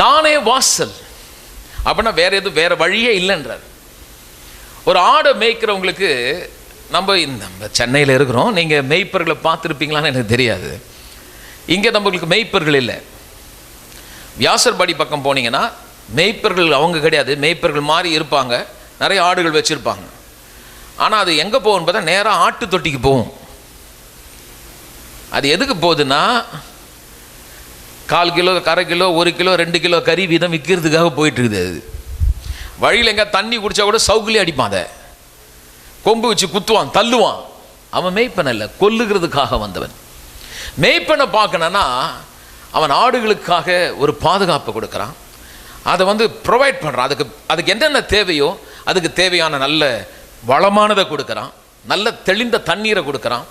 நானே வாசல் அப்படின்னா வேற எதுவும் வேற வழியே இல்லைன்றார். ஒரு ஆடை மேய்க்கிறவங்களுக்கு, நம்ம சென்னையில் இருக்கிறோம், நீங்கள் மேய்ப்பர்களை பார்த்துருப்பீங்களான்னு எனக்கு தெரியாது. இங்கே நம்மளுக்கு மேய்ப்பர்கள் இல்லை. வியாசர்பாடி பக்கம் போனீங்கன்னா மேய்ப்பர்கள் அவங்க கிடையாது, மேய்ப்பர்கள் மாதிரி இருப்பாங்க, நிறைய ஆடுகள் வச்சுருப்பாங்க. ஆனால் அது எங்கே போகும் பார்த்தா நேராக ஆட்டு தொட்டிக்கு போகும். அது எதுக்கு போகுதுன்னா, 1/4 கிலோ, 1/2 கிலோ, 1 கிலோ, 2 கிலோ கறி வீதம் விற்கிறதுக்காக போயிட்டு இருக்குது. அது வழியில் எங்கே தண்ணி குடித்தா கூட சவுக்குலேயே அடிப்பான், அதை கொம்பு வச்சு குத்துவான், தள்ளுவான். அவன் மேய்ப்பன் இல்லை, கொல்லுகிறதுக்காக வந்தவன். மேய்ப்பனை பார்க்கணுன்னா அவன் ஆடுகளுக்காக ஒரு பாதுகாப்பு கொடுக்குறான், அதை ப்ரொவைட் பண்ணுறான். அதுக்கு என்னென்ன தேவையோ அதுக்கு தேவையான நல்ல வளமானதை கொடுக்குறான், நல்ல தெளிந்த தண்ணீரை கொடுக்குறான்.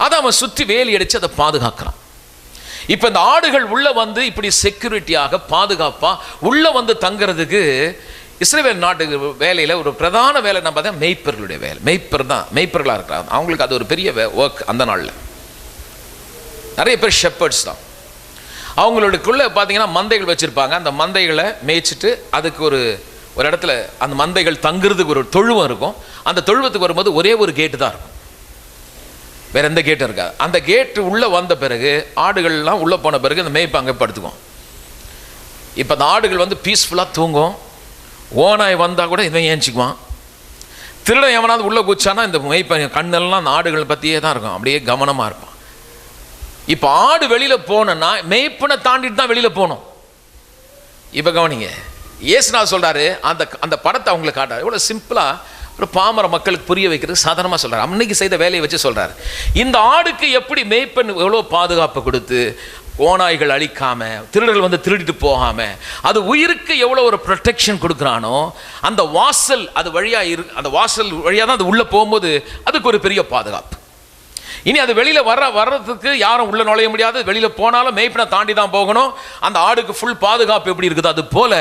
அதை அவன் சுற்றி வேலி அடித்து அதை பாதுகாக்கிறான். இப்போ இந்த ஆடுகள் உள்ள இப்படி செக்யூரிட்டியாக பாதுகாப்பாக உள்ள தங்கிறதுக்கு இஸ்ரவேல் நாட்டு வேலையில் ஒரு பிரதான வேலை நம்ம தான் மேய்ப்பர்களுடைய வேலை. மேய்ப்பர்களாக இருக்கிறாங்க. அவங்களுக்கு அது ஒரு பெரிய ஒர்க். அந்த நாளில் நிறைய பேர் ஷெப்பர்ட்ஸ் தான். அவங்களுக்குள்ள பார்த்தீங்கன்னா மந்தைகள் வச்சுருப்பாங்க. அந்த மந்தைகளை மேய்ச்சிட்டு அதுக்கு ஒரு இடத்துல அந்த மந்தைகள் தங்குறதுக்கு ஒரு தொழுவம் இருக்கும். அந்த தொழுவத்துக்கு வரும்போது ஒரே ஒரு கேட்டு தான் இருக்கும், வேற எந்த கேட்டும் இருக்காது. அந்த கேட்டு உள்ளே வந்த பிறகு ஆடுகள்லாம் உள்ளே போன பிறகு அந்த மேய்ப்பு அங்கே படுத்துக்கும். இப்போ அந்த ஆடுகள் பீஸ்ஃபுல்லாக தூங்கும். ஓனாய் வந்தால் கூட இவன் ஏஞ்சிக்குவான். திருடன் எவனாவது உள்ளே குச்சானா இந்த மேய்ப்ப கண்ணெல்லாம் அந்த ஆடுகள் பற்றியே தான் இருக்கும், அப்படியே கவனமாக இருப்பான். இப்போ ஆடு வெளியில் போனோன்னா மேய்ப்பனை தாண்டிட்டு தான் வெளியில் போகணும். இப்போ கவனிங்க, இயேசுநாதர் சொல்கிறாரு, அந்த படத்தை அவங்களுக்கு காட்டாரு. இவ்வளோ சிம்பிளாக ஒரு பாமர மக்களுக்கு புரிய வைக்கிறது சாதாரணமாக சொல்கிறார். அன்னைக்கு செய்த வேலையை வச்சு சொல்கிறார். இந்த ஆடுக்கு எப்படி மேய்ப்பன் எவ்வளோ பாதுகாப்பு கொடுத்து, ஓநாய்கள் அழிக்காமல், திருடர்கள் திருடிட்டு போகாமல், அது உயிருக்கு எவ்வளோ ஒரு ப்ரொடெக்ஷன் கொடுக்குறானோ, அந்த வாசல் அது வழியாக அந்த வாசல் வழியாக தான் அது உள்ளே போகும்போது அதுக்கு ஒரு பெரிய பாதுகாப்பு. இனி அது வெளியில் வர்றதுக்கு யாரும் உள்ளே நுழைய முடியாது. வெளியில் போனாலும் மேய்ப்பனை தாண்டி தான் போகணும். அந்த ஆடுக்கு ஃபுல் பாதுகாப்பு எப்படி இருக்குது, அது போல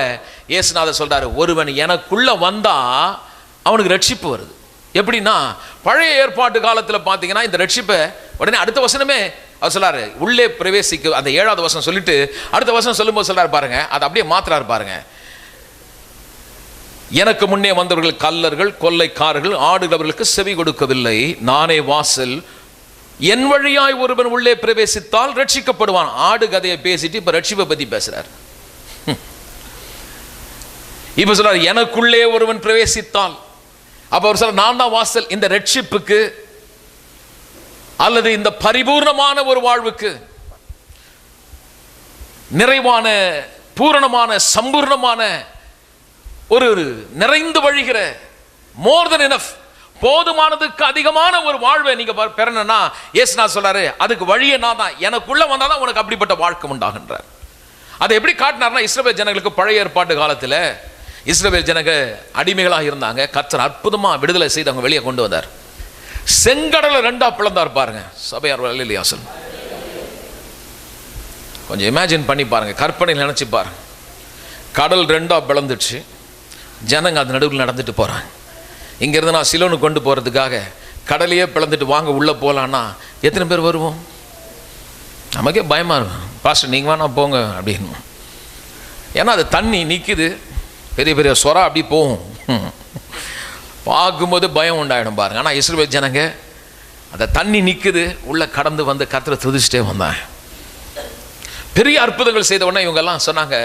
இயேசுநாதர் சொல்கிறாரு, ஒருவன் எனக்குள்ளே வந்தால் அவனுக்கு ரட்சிப்பு வருது. எப்படின்னா, பழைய ஏற்பாட்டு காலத்தில் பார்த்தீங்கன்னா இந்த ரட்சிப்பை உடனே அடுத்த வசனமே அவர் சொல்லாரு, உள்ளே பிரவேசிக்க. அந்த 7வது வசனம் சொல்லிட்டு அடுத்த வசனம் சொல்லும்போது சொல்றாரு பாருங்க, அதை அப்படியே மாத்துறாரு பாருங்க. எனக்கு முன்னே வந்தவர்கள் கல்லர்கள், கொள்ளைக்காரர்கள், ஆடுகள் அவர்களுக்கு செவி கொடுக்கவில்லை. நானே வாசல். என் வழியாய் ஒருவன் உள்ளே பிரவேசித்தால் ரட்சிக்கப்படுவான். ஆடு கதையை பேசிட்டு இப்ப ரட்சிப்பை பத்தி பேசுறார். இப்ப சொல்றாரு, எனக்குள்ளே ஒருவன் பிரவேசித்தால். அப்ப அவர் சொல்ற, நான் தான் வாசல். இந்த ரட்சிப்புக்கு அல்லது இந்த பரிபூர்ணமான ஒரு வாழ்வுக்கு, நிறைவான பூரணமான சம்பூர்ணமான ஒரு நிறைந்து வழிகிற மோர் தென் எனஃப், போதுமானதுக்கு அதிகமான ஒரு வாழ்வை நீங்க பெறணும்னா இயேசுநாதர் சொல்றாரு, அதுக்கு வழியே நான் தான், எனக்குள்ள வந்தாதான் உனக்கு அப்படிப்பட்ட வாழ்க்கை உண்டாகின்றார். அதை எப்படி காட்டினார்னா, இஸ்ரவேல் ஜனங்களுக்கு பழைய ஏற்பாட்டு காலத்தில் இஸ்ரவேல் ஜனங்க அடிமைகளாக இருந்தாங்க. கர்த்தர் அற்புதமா விடுதலை செய்து அவங்க வெளியே கொண்டு வந்தார். செங்கடலை ரெண்டா பிளந்தார் பாருங்க. சபையார் இல்லையா சொல்லுங்க, கொஞ்சம் இமேஜின் பண்ணி பாருங்க, கற்பனையில் நினைச்சு பாருங்க. கடல் ரெண்டா பிளந்துச்சு, ஜனங்க அது நடுவில் நடந்துட்டு போறாங்க. இங்கிருந்து நான் சிலோனு கொண்டு போறதுக்காக கடலையே பிளந்துட்டு வாங்க உள்ள போகலான்னா எத்தனை பேர் வருவோம்? நமக்கே பயமா இருக்கும். பாஸ்டர் நீங்க வேணா போங்க அப்படின்னு. ஏன்னா அது தண்ணி நிற்குது, பெரிய பெரிய சொரா அப்படி போகும், பார்க்கும்போது பயம் உண்டாயிடும் பாருங்க. ஆனால் இஸ்ரவேல் ஜனங்க அந்த தண்ணி நிற்குது, உள்ள கடந்து வந்து கர்த்தரை துதிச்சிட்டே வந்தாங்க. பெரிய அற்புதங்கள் செய்த உடனே இவங்கெல்லாம் சொன்னாங்க,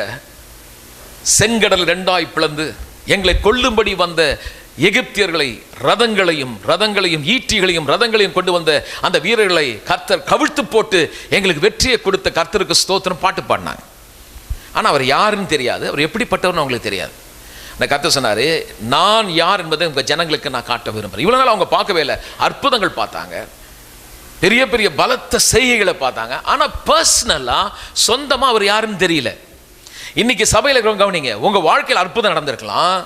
செங்கடல் ரெண்டாய் பிளந்து எங்களை கொல்லும்படி வந்த எகிப்தியர்களை ரதங்களையும் ஈட்டிகளையும் கொண்டு வந்த அந்த வீரர்களை கர்த்தர் கவிழ்த்து போட்டு எங்களுக்கு வெற்றியை கொடுத்த கர்த்தருக்கு ஸ்தோத்திரம் பாட்டு பாடினாங்க. ஆனால் அவர் யாருன்னு தெரியாது, அவர் எப்படிப்பட்டவர்னு அவங்களுக்கு தெரியாது. அந்த கர்த்தர் சொன்னார், நான் யார் என்பதை உங்கள் ஜனங்களுக்கு நான் காட்ட விரும்புகிறேன். இவ்வளோ நாள் அவங்க பார்க்கவே இல்லை. அற்புதங்கள் பார்த்தாங்க, பெரிய பெரிய பலத்த செய்கைகளை பார்த்தாங்க, ஆனால் பர்சனலாக சொந்தமாக அவர் யாருன்னு தெரியல. இன்னைக்கு சபையில் இருக்கிறவங்க கவனிங்க, உங்கள் வாழ்க்கையில் அற்புதம் நடந்திருக்கலாம்,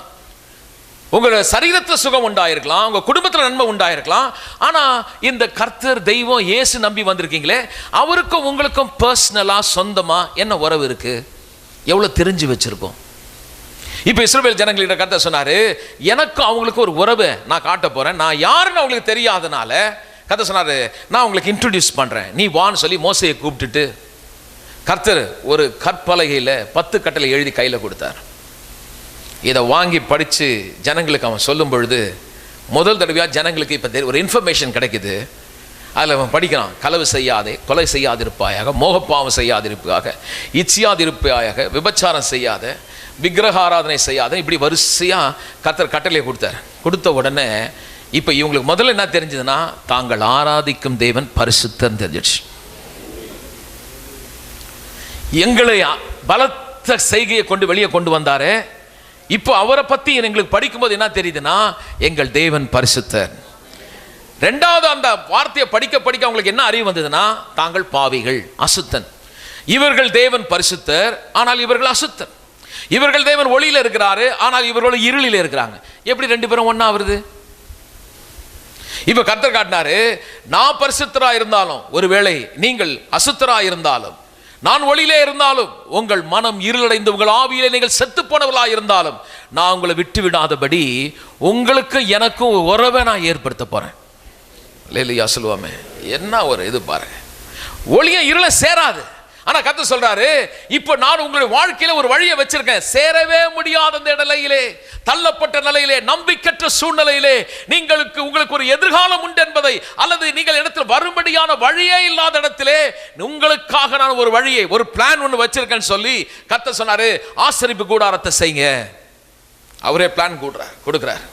உங்களோட சரீரத்தில் சுகம் உண்டாயிருக்கலாம், உங்க குடும்பத்தில் நன்மை உண்டாயிருக்கலாம். ஆனால் இந்த கர்த்தர் தெய்வம் இயேசு நம்பி வந்திருக்கீங்களே, அவருக்கும் உங்களுக்கும் பர்சனலாக சொந்தமாக என்ன உறவு இருக்கு? எவ்வளோ தெரிஞ்சு வச்சிருக்கோம்? இப்போ இஸ்ரவேல் ஜனங்களிட கர்த்தர் சொன்னாரு, எனக்கும் அவங்களுக்கும் ஒரு உறவை நான் காட்ட போறேன். நான் யாருன்னு அவங்களுக்கு தெரியாதனால கர்த்தர் சொன்னாரு, நான் உங்களுக்கு இன்ட்ரோடியூஸ் பண்றேன், நீ வான்னு சொல்லி மோசையை கூப்பிட்டுட்டு கர்த்தர் ஒரு கற்பலகையில் 10 கட்டளை எழுதி கையில் கொடுத்தார். இதை வாங்கி படித்து ஜனங்களுக்கு அவன் சொல்லும் பொழுது முதல் தடவையாக ஜனங்களுக்கு இப்போ ஒரு இன்ஃபர்மேஷன் கிடைக்குது. அதில் அவன் படிக்கிறான், களவு செய்யாதே, கொலை செய்யாதிருப்பாயாக, மோகப்பாவம் செய்யாதிருப்பாயாக, இச்சியாதிருப்பாயாக, விபச்சாரம் செய்யாத, விக்கிரக ஆராதனை செய்யாத, இப்படி வரிசையாக கர்த்தர் கட்டளையை கொடுத்தார். கொடுத்த உடனே இப்போ இவங்களுக்கு முதல்ல என்ன தெரிஞ்சதுன்னா, தாங்கள் ஆராதிக்கும் தேவன் பரிசுத்தம் தெரிஞ்சிடுச்சு. எங்களை பலத்த செய்கையை கொண்டு வெளியே கொண்டு வந்தாரே, இப்போ அவரை பற்றி எங்களுக்கு படிக்கும்போது என்ன தெரியுதுன்னா, எங்கள் தேவன் பரிசுத்தர். ரெண்டாவது அந்த வார்த்தையை படிக்க படிக்க அவங்களுக்கு என்ன அறிவு வந்ததுன்னா, தாங்கள் பாவிகள், அசுத்தன். இவர்கள் தேவன் பரிசுத்தர், ஆனால் இவர்கள் அசுத்தர். இவர்கள் தேவன் ஒளியில் இருக்கிறாரு, ஆனால் இவர்களோட இருளில் இருக்கிறாங்க. எப்படி ரெண்டு பேரும் ஒன்னா வருது? இப்ப கர்த்தர் காட்டினாரு, நான் பரிசுத்தரா இருந்தாலும், ஒருவேளை நீங்கள் அசுத்தரா இருந்தாலும், நான் ஒளியிலே இருந்தாலும், உங்கள் மனம் இருளடைந்து உங்கள் ஆவியிலே நீங்கள் செத்து போனவர்களாக இருந்தாலும், நான் உங்களை விட்டு விடாதபடி உங்களுக்கு எனக்கும் உறவை நான் ஏற்படுத்த போறேன். இல்லையா சொல்லுவாமே, என்ன ஒரு இது பாருங்க, ஒளிய இருள சேராது. ஆனா கர்த்தர் சொல்றாரு, இப்ப நான் உங்களுடைய வாழ்க்கையில ஒரு வழியை வச்சிருக்கேன். சேரவே முடியாத அந்த நிலையிலே, தள்ளப்பட்ட நிலையிலே, நம்பிக்கற்ற சூழ்நிலையிலே உங்களுக்கு ஒரு எதிர்காலம் உண்டு என்பதை, அல்லது நீங்கள் இடத்துல வரும்படியான வழியே இல்லாத இடத்திலே உங்களுக்காக நான் ஒரு வழியை, ஒரு பிளான் ஒன்று வச்சிருக்கேன்னு சொல்லி கர்த்தர் சொன்னாரு, ஆசரிப்பு கூடாரத்தை செய்யுங்க. அவரே பிளான் கொடுக்கிறார்.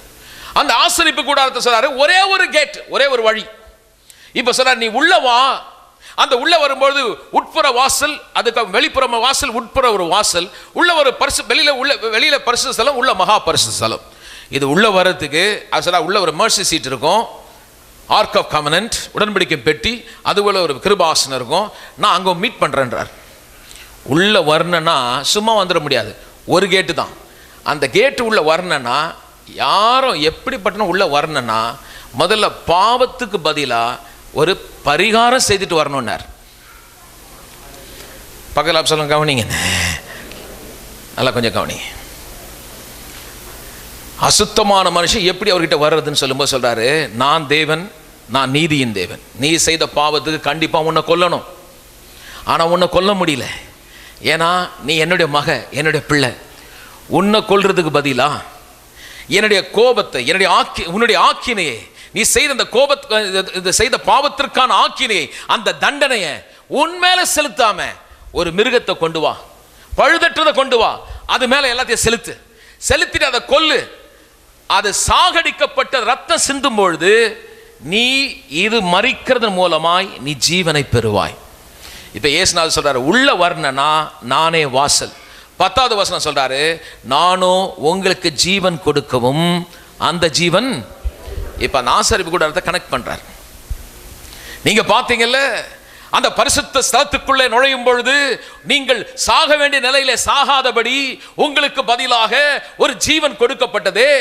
அந்த ஆசரிப்பு கூடாரத்தை சொன்னாரு, ஒரே ஒரு கேட், ஒரே ஒரு வழி. இப்ப சொல்றாரு, நீ உள்ள வா. அந்த உள்ள வரும்போது உட்புற வாசல், அதுக்கு வெளிப்புற வாசல், உட்புற ஒரு வாசல், உள்ள ஒரு பரிசு, வெளியில பரிசு ஸ்தலம், உள்ள மகா பரிசு ஸ்தலம். இது உள்ள வர்றதுக்கு உள்ள ஒரு மர்சி சீட் இருக்கும், ஆர்க் ஆஃப் கவனன்ட், உடன்படிக்கை பெட்டி, அதுபோல ஒரு கிருபாசனம் இருக்கும். நான் அங்கே மீட் பண்றேன்றார். உள்ள வரணும்னா சும்மா வந்துட முடியாது, ஒரு கேட்டு தான். அந்த கேட்டு உள்ள வரணும்னா, யாரும் எப்படிப்பட்ட உள்ள வரணும்னா, முதல்ல பாவத்துக்கு பதிலாக ஒரு பரிகாரம் செய்துட்டு வரணும்னார். பக்கத்தில் சொல்லுங்க, கவனிங்க, நல்லா கொஞ்சம் கவனிங்க. அசுத்தமான மனுஷன் எப்படி அவர்கிட்ட வர்றதுன்னு சொல்லும்போது சொல்றாரு, நான் தேவன், நான் நீதியின் தேவன். நீ செய்த பாவத்துக்கு கண்டிப்பா உன்னை கொல்லணும். ஆனா உன்னை கொல்ல முடியல, ஏன்னா நீ என்னுடைய மக, என்னுடைய பிள்ளை. உன்னை கொல்றதுக்கு பதிலா என்னுடைய கோபத்தை, உன்னுடைய ஆக்கினையை, நீ செய்த அந்த கோபத்தை, செய்த பாவத்திற்கான ஆக்கினையை, அந்த தண்டனையை உன்மேல செலுத்தாம ஒரு மிருகத்தை கொண்டு வா, பழுதற்றதை கொண்டு வா, அது மேல எல்லாத்தையும் செலுத்திட்டு அதை கொல்லு. அது சாகடிக்கப்பட்ட ரத்தம் சிந்தும் பொழுது நீ இது மரிக்கிறது மூலமாய் நீ ஜீவனை பெறுவாய். இப்ப இயேசுநாதர் சொல்றாரு, உள்ள வரணும்னா நானே வாசல், 10வது வசனம் சொல்றாரு, நானும் உங்களுக்கு ஜீவன் கொடுக்கவும் அந்த ஜீவன். இப்ப அந்த ஆசரிப்பு கூடாரத்தை கனெக்ட் பண்றாரு. நீங்க பாத்தீங்கல்ல, அந்த பரிசுத்த ஸ்தலத்துக்குள்ளே நுழையும் பொழுது நீங்கள் சாக வேண்டிய நிலையிலே சாகாதபடி உங்களுக்கு பதிலாக ஒரு ஜீவன் கொடுக்கப்பட்டதே,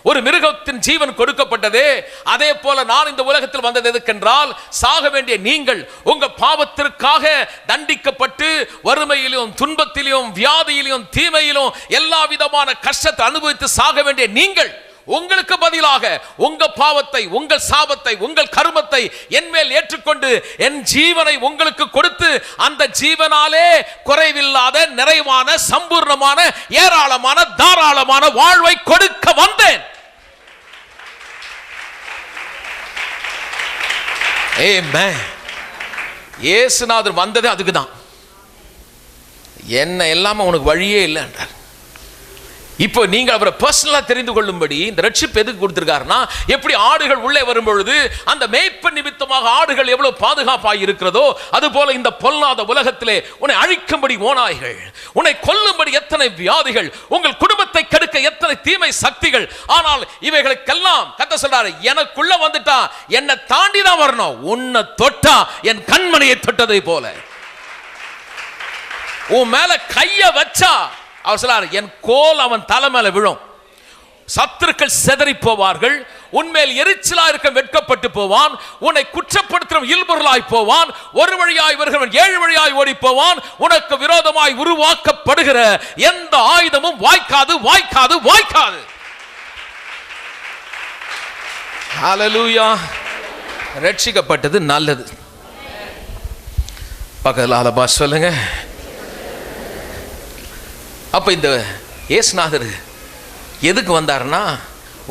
ஒரு மிருகத்தின் ஜீவன் கொடுக்கப்பட்டதே. அதே போல நான் இந்த உலகத்தில் வந்தது எதுக்கென்றால், சாக வேண்டிய நீங்கள் உங்க பாவத்திற்காக தண்டிக்கப்பட்டு வறுமையிலும் துன்பத்திலும் வியாதியிலும் தீமையிலும் எல்லா விதமான கஷ்டத்தை அனுபவித்து சாக வேண்டிய நீங்கள், உங்களுக்கு பதிலாக உங்க பாவத்தை, உங்கள் சாபத்தை, உங்கள் கர்மத்தை என் மேல் ஏற்றுக்கொண்டு என் ஜீவனை உங்களுக்கு கொடுத்து அந்த ஜீவனாலே குறைவில்லாத நிறைவான சம்பூர்ணமான ஏராளமான தாராளமான வாழ்வை கொடுக்க வந்தேன். ஆமென். இயேசுநாதர் வந்தது அதுக்குதான். என்ன எல்லாமே உனக்கு வழியே இல்லை என்றார். இப்போ நீங்க அவரை பர்சனலா தெரிந்து கொள்ளும்படி இந்த ரட்சிப்பு எதுக்கு கொடுத்திருக்காருன்னா, எப்படி ஆடுகள் உள்ளே வரும் பொழுது அந்த மேய்ப்பன் நிமித்தமாக ஆடுகள் எவ்வளவு பாதுகாப்பாக இருக்கிறதோ, அது போல இந்த பொல்லாத உலகத்திலே உன்னை அழிக்கும்படி ஓநாய்கள், உன்னை கொல்லும்படி எத்தனை வியாதிகள், உங்கள் குடும்பத்தை கெடுக்க எத்தனை தீமை சக்திகள். ஆனால் இவைகளுக்கெல்லாம் கர்த்தர் சொல்றாரு, எனக்குள்ள வந்துட்டா என்னை தாண்டி தான் வரணும். உன்னை தொட்டா என் கண்மணியை தொட்டதை போல, உன் மேல கைய வச்சா அவர் சொல்றார், என் கோல் அவன் தலை மேல விழும், சத்துருக்கள் செதறி போவார்கள், உன்மேல் எரிச்சலா இருக்க வெட்கப்பட்டு போவான், உன்னை குற்றப்படுத்தும் இல்பொருளாய் போவான், ஒரு வழியாய் வருகிறவன் 7 வழியாய் ஓடி போவான், உனக்கு விரோதமாய் உருவாக்கப்படுகிற எந்த ஆயுதமும் வாய்க்காது வாய்க்காது வாய்க்காது. ஹல்லேலூயா. ரட்சிக்கப்பட்டது நல்லது. பக்கத்துல ஆலபா சொல்லுங்க. அப்ப இந்த இயேசுநாதர் எதுக்கு வந்தாருன்னா,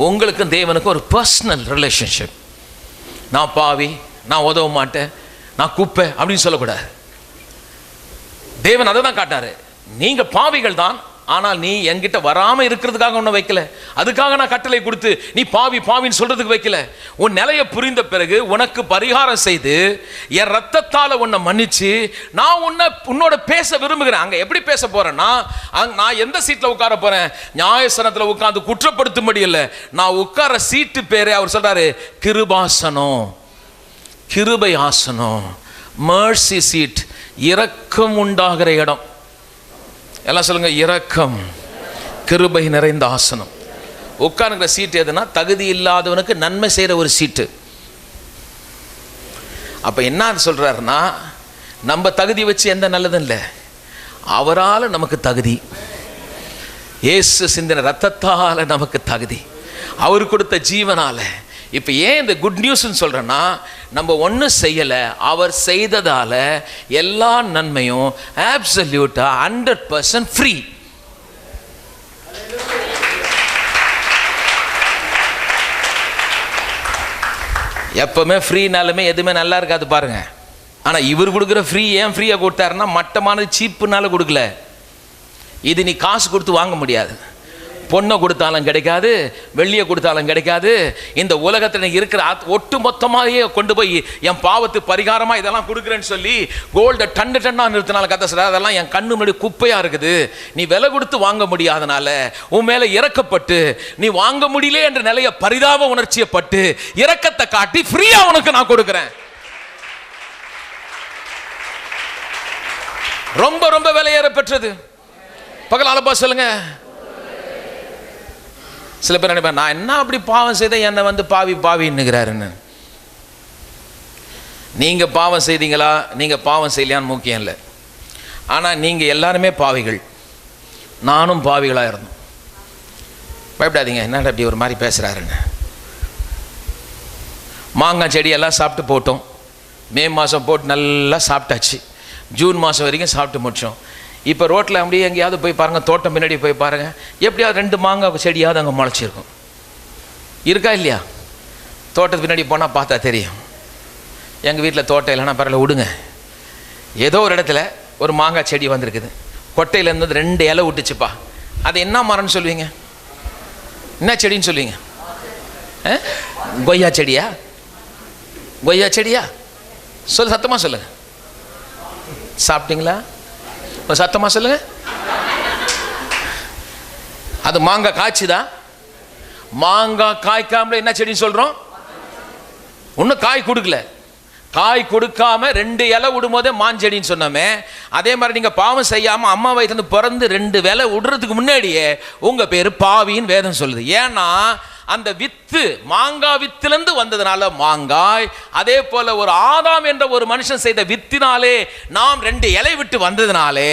உங்களுக்கும் தேவனுக்கும் ஒரு பர்சனல் ரிலேஷன்ஷிப். நான் பாவி, நான் உதவ மாட்டேன், நான் குப்பை அப்படின்னு சொல்லக்கூடாது. தேவன் அதை தான் காட்டாரு. நீங்க பாவிகள் தான், ஆனால் நீ என்கிட்ட வராம இருக்கிறதுக்காக ஒன்றும் வைக்கல, அதுக்காக நான் கட்டளை கொடுத்து நீ பாவி பாவின்னு சொல்றதுக்கு வைக்கல. உன் நிலையை புரிந்த பிறகு உனக்கு பரிகாரம் செய்து என் ரத்தத்தால் உன்னை மன்னிச்சு நான் உன்னோட பேச விரும்புகிறேன். அங்க எப்படி பேச போறேன்னா, நான் எந்த சீட்ல உட்கார போறேன்? நியாயசனத்துல உட்கார்ந்து குற்றப்படுத்தும்படி இல்லை, நான் உட்கார சீட்டு பேரு அவர் சொல்றாரு கிருபாசனம், கிருபை ஆசனம், மர்சி சீட், இரக்கம் உண்டாகிற இடம். எல்லாம் சொல்லுங்க, இரக்கம் கிருபை நிறைந்த ஆசனம். உட்கார்ந்துக்கிற சீட்டு எதுனா, தகுதி இல்லாதவனுக்கு நன்மை செய்யற ஒரு சீட்டு. அப்ப என்ன சொல்றாருன்னா, நம்ம தகுதி வச்சு எந்த நல்லதும் இல்லை, அவரால் நமக்கு தகுதி, இயேசு சிந்தின ரத்தத்தால நமக்கு தகுதி, அவர் கொடுத்த ஜீவனால. இப்போ ஏன் இந்த குட் நியூஸ்ன்னு சொல்கிறேன்னா, நம்ம ஒன்றும் செய்யலை, அவர் செய்ததால் எல்லா நன்மையும் ஆப்சல்யூட்டாக 100% ஃப்ரீ. எப்பவுமே ஃப்ரீனாலுமே எதுவுமே நல்லா இருக்காது பாருங்க. ஆனால் இவர் கொடுக்குற ஃப்ரீ ஏன் ஃப்ரீயாக கொடுத்தாருன்னா, மட்டமானது சீப்புனால கொடுக்கல. இது நீ காசு கொடுத்து வாங்க முடியாது. பொண்ணை கொடுத்தாலும் கிடைக்காது, வெள்ளியை கொடுத்தாலும் கிடைக்காது. இந்த உலகத்தில் இருக்கிற ஒட்டு மொத்தமாகவே கொண்டு போய் என் பாவத்து பரிகாரமாக இதெல்லாம் கொடுக்குறேன்னு சொல்லி கோல்டை டன்னா நிறுத்தினால கத்த சொல்ற, அதெல்லாம் என் கண்ணு முன்னாடி குப்பையாக இருக்குது, நீ விலை கொடுத்து வாங்க முடியாதனால உன் மேலே இறக்கப்பட்டு நீ வாங்க முடியல என்ற நிலைய பரிதாப உணர்ச்சியப்பட்டு இரக்கத்தை காட்டி ஃப்ரீயாக உனக்கு நான் கொடுக்குறேன். ரொம்ப ரொம்ப விலையேற பெற்றது. பகல் ஆலப்பா சொல்லுங்க. சில பேர் நினைப்பேன், நான் என்ன அப்படி பாவம் செய்த என்னை வந்து பாவி பாவின்னுகிறாருன்னு. நீங்கள் பாவம் செய்தீங்களா, நீங்கள் பாவம் செய்யலையான்னு முக்கியம் இல்லை. ஆனால் நீங்கள் எல்லாருமே பாவிகள், நானும் பாவிகளாக இருந்தோம். பயப்படாதீங்க, என்ன அப்படி ஒரு மாதிரி பேசுகிறாருன்னு. மாங்காய் செடியெல்லாம் சாப்பிட்டு போட்டோம். மே மாதம் போட்டு நல்லா சாப்பிட்டாச்சு. ஜூன் மாதம் வரைக்கும் சாப்பிட்டு முடித்தோம். இப்போ ரோட்டில் அப்படியே எங்கேயாவது போய் பாருங்கள், தோட்டம் பின்னாடி போய் பாருங்கள், எப்படியாவது 2 மாங்காய் செடியாவது அங்கே முளைச்சிருக்கும். இருக்கா இல்லையா? தோட்டத்து பின்னாடி போனால் பார்த்தா தெரியும். எங்கள் வீட்டில் தோட்டம் இல்லைன்னா பரவாயில்ல விடுங்க, ஏதோ ஒரு இடத்துல ஒரு மாங்காய் செடி வந்திருக்குது, கொட்டையிலேருந்து 2 இலை விட்டுச்சுப்பா. அது என்ன மரம்னு சொல்லுவீங்க? என்ன செடின்னு சொல்லுவீங்க? கொய்யா செடியா? கொய்யா செடியா? சத்தமாக சொல்லுங்க. சாப்பிட்டீங்களா? சத்தமாக சொல்லுங்க. அது மாங்காய் காய்ச்சுதான். மாங்காய் காய்க்காம என்ன செடின்னு சொல்றோம்? ஒன்னும் காய் கொடுக்கல. காய் கொடுக்காம 2 இலை விடும் போதே மாஞ்செடின்னு சொன்னோமே, அதே மாதிரி நீங்க பாவம் செய்யாம அம்மா வயிற்றுல பிறந்து 2 இலை விடுறதுக்கு முன்னாடியே உங்க பேரு பாவின்னு வேதம் சொல்லுது. ஏன்னா அந்த வித்து மாங்காய் வித்திலிருந்து வந்ததுனால மாங்காய். அதே போல ஒரு ஆதாம் என்ற ஒரு மனுஷன் செய்த வித்தினாலே நாம் 2 இலை விட்டு வந்ததுனாலே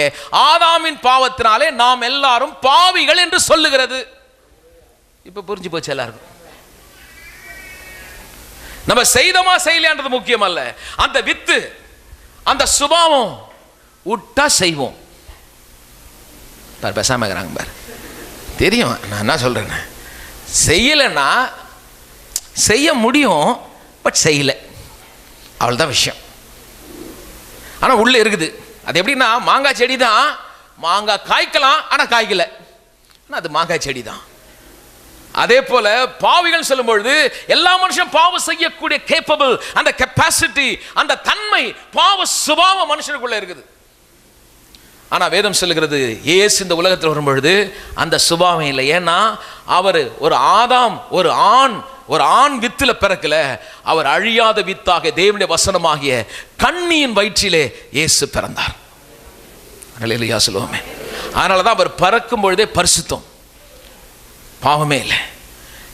ஆதாமின் பாவத்தினாலே நாம் எல்லாரும் பாவிகள் என்று சொல்லுகிறது. இப்ப புரிஞ்சு போச்சு எல்லாருக்கும். நம்ம செய்தமா செய்யலையான்றது முக்கியம் அல்ல, அந்த வித்து அந்த சுபாவம் விட்டா செய்வோம். பேசாம இருக்கிறாங்க பாரு, தெரியும் நான் என்ன சொல்றேன். செய்யலைன்னா செய்ய முடியும், பட் செய்யலை, அவ்வளோதான் விஷயம். ஆனால் உள்ளே இருக்குது. அது எப்படின்னா மாங்காய் செடி தான், மாங்காய் காய்க்கலாம் ஆனால் காய்க்கல, ஆனால் அது மாங்காய் செடி தான். அதே போல பாவிகள் சொல்லும் பொழுது எல்லா மனுஷன் பாவம் செய்யக்கூடிய கேப்பபிள், அந்த கெப்பாசிட்டி, அந்த தன்மை, பாவ சுபாவம் மனுஷனுக்குள்ள இருக்குது. ஆனா வேதம் சொல்லுகிறது இயேசு இந்த உலகத்தில் வரும்பொழுது அந்த சுபாவம் இல்லை. ஏன்னா அவர் ஒரு ஆதாம், ஒரு ஆண் வித்துல பிறக்கல, அவர் அழியாத வித்தாக தேவனுடைய வசனமாகிய கன்னியின் வயிற்றிலே இயேசு பிறந்தார். அல்லேலூயா சொல்லுவோமே. அதனாலதான் அவர் பறக்கும் பொழுதே பரிசுத்தம், பாவமே இல்லை.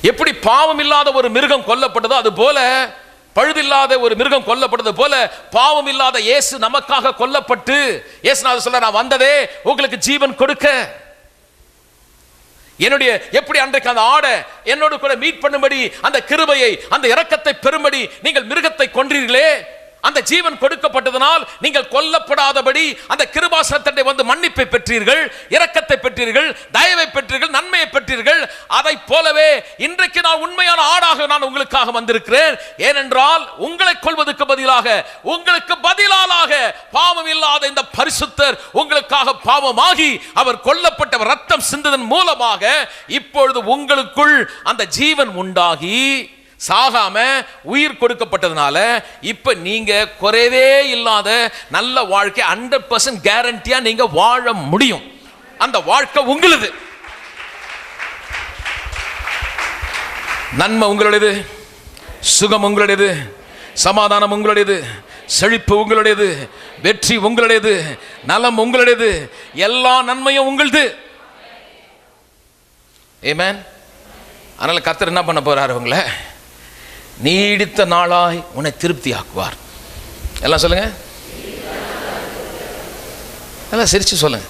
எப்படி பாவம் இல்லாத ஒரு மிருகம் கொல்லப்பட்டதோ அது போல, பழுதில்லாத ஒரு மிருகம் கொல்லப்பட்டது போல பாவம் இல்லாத இயேசு நமக்காக கொல்லப்பட்டு, இயேசுநாதர் சொல்ல நான் வந்ததே உங்களுக்கு ஜீவன் கொடுக்க. என்னுடைய எப்படி அன்றைக்கு அந்த ஆடை என்னோடு கூட மீட் பண்ணும்படி, அந்த கிருபையை அந்த இரக்கத்தை பெறும்படி நீங்கள் மிருகத்தை கொன்றீர்களே, அந்த ஜீவன் கொடுக்கப்பட்டதனால் நீங்கள் கொல்லப்படாதபடி அந்த கிருபாசனத்தை வந்து மன்னிப்பை பெற்றீர்கள், இரக்கத்தை பெற்றீர்கள், தயவை பெற்றீர்கள், நன்மையை பெற்றீர்கள். அதை போலவே இன்றைக்கு நான் உண்மையான ஆடாக நான் உங்களுக்காக வந்திருக்கிறேன். ஏனென்றால் உங்களை கொல்வதற்கு பதிலாக, உங்களுக்கு பதிலாக பாவம் இல்லாத இந்த பரிசுத்தர் உங்களுக்காக பாவமாகி அவர் கொல்லப்பட்ட ரத்தம் சிந்ததன் மூலமாக இப்பொழுது உங்களுக்குள் அந்த ஜீவன் உண்டாகி சாகாம உயிர் கொடுக்கப்பட்டதுனால இப்ப நீங்க குறைவே இல்லாத நல்ல வாழ்க்கை 100% கேரண்டியா நீங்க வாழ முடியும். அந்த வாழ்க்கை உங்களுது. நன்மை உங்களுடையது, சுகம் உங்களுடையது, சமாதானம் உங்களுடையது, செழிப்பு உங்களுடையது, வெற்றி உங்களுடையது, நலம் உங்களுடையது, எல்லா நன்மையும் உங்களுது. ஆமென். அதனால கர்த்தர் என்ன பண்ண போறாரு? உங்களை நீடித்த நாளாய் உன்னை திருப்தி ஆக்குவார். எல்லாம் சொல்லுங்க, எல்லாம் சிரிச்சு சொல்லுங்க.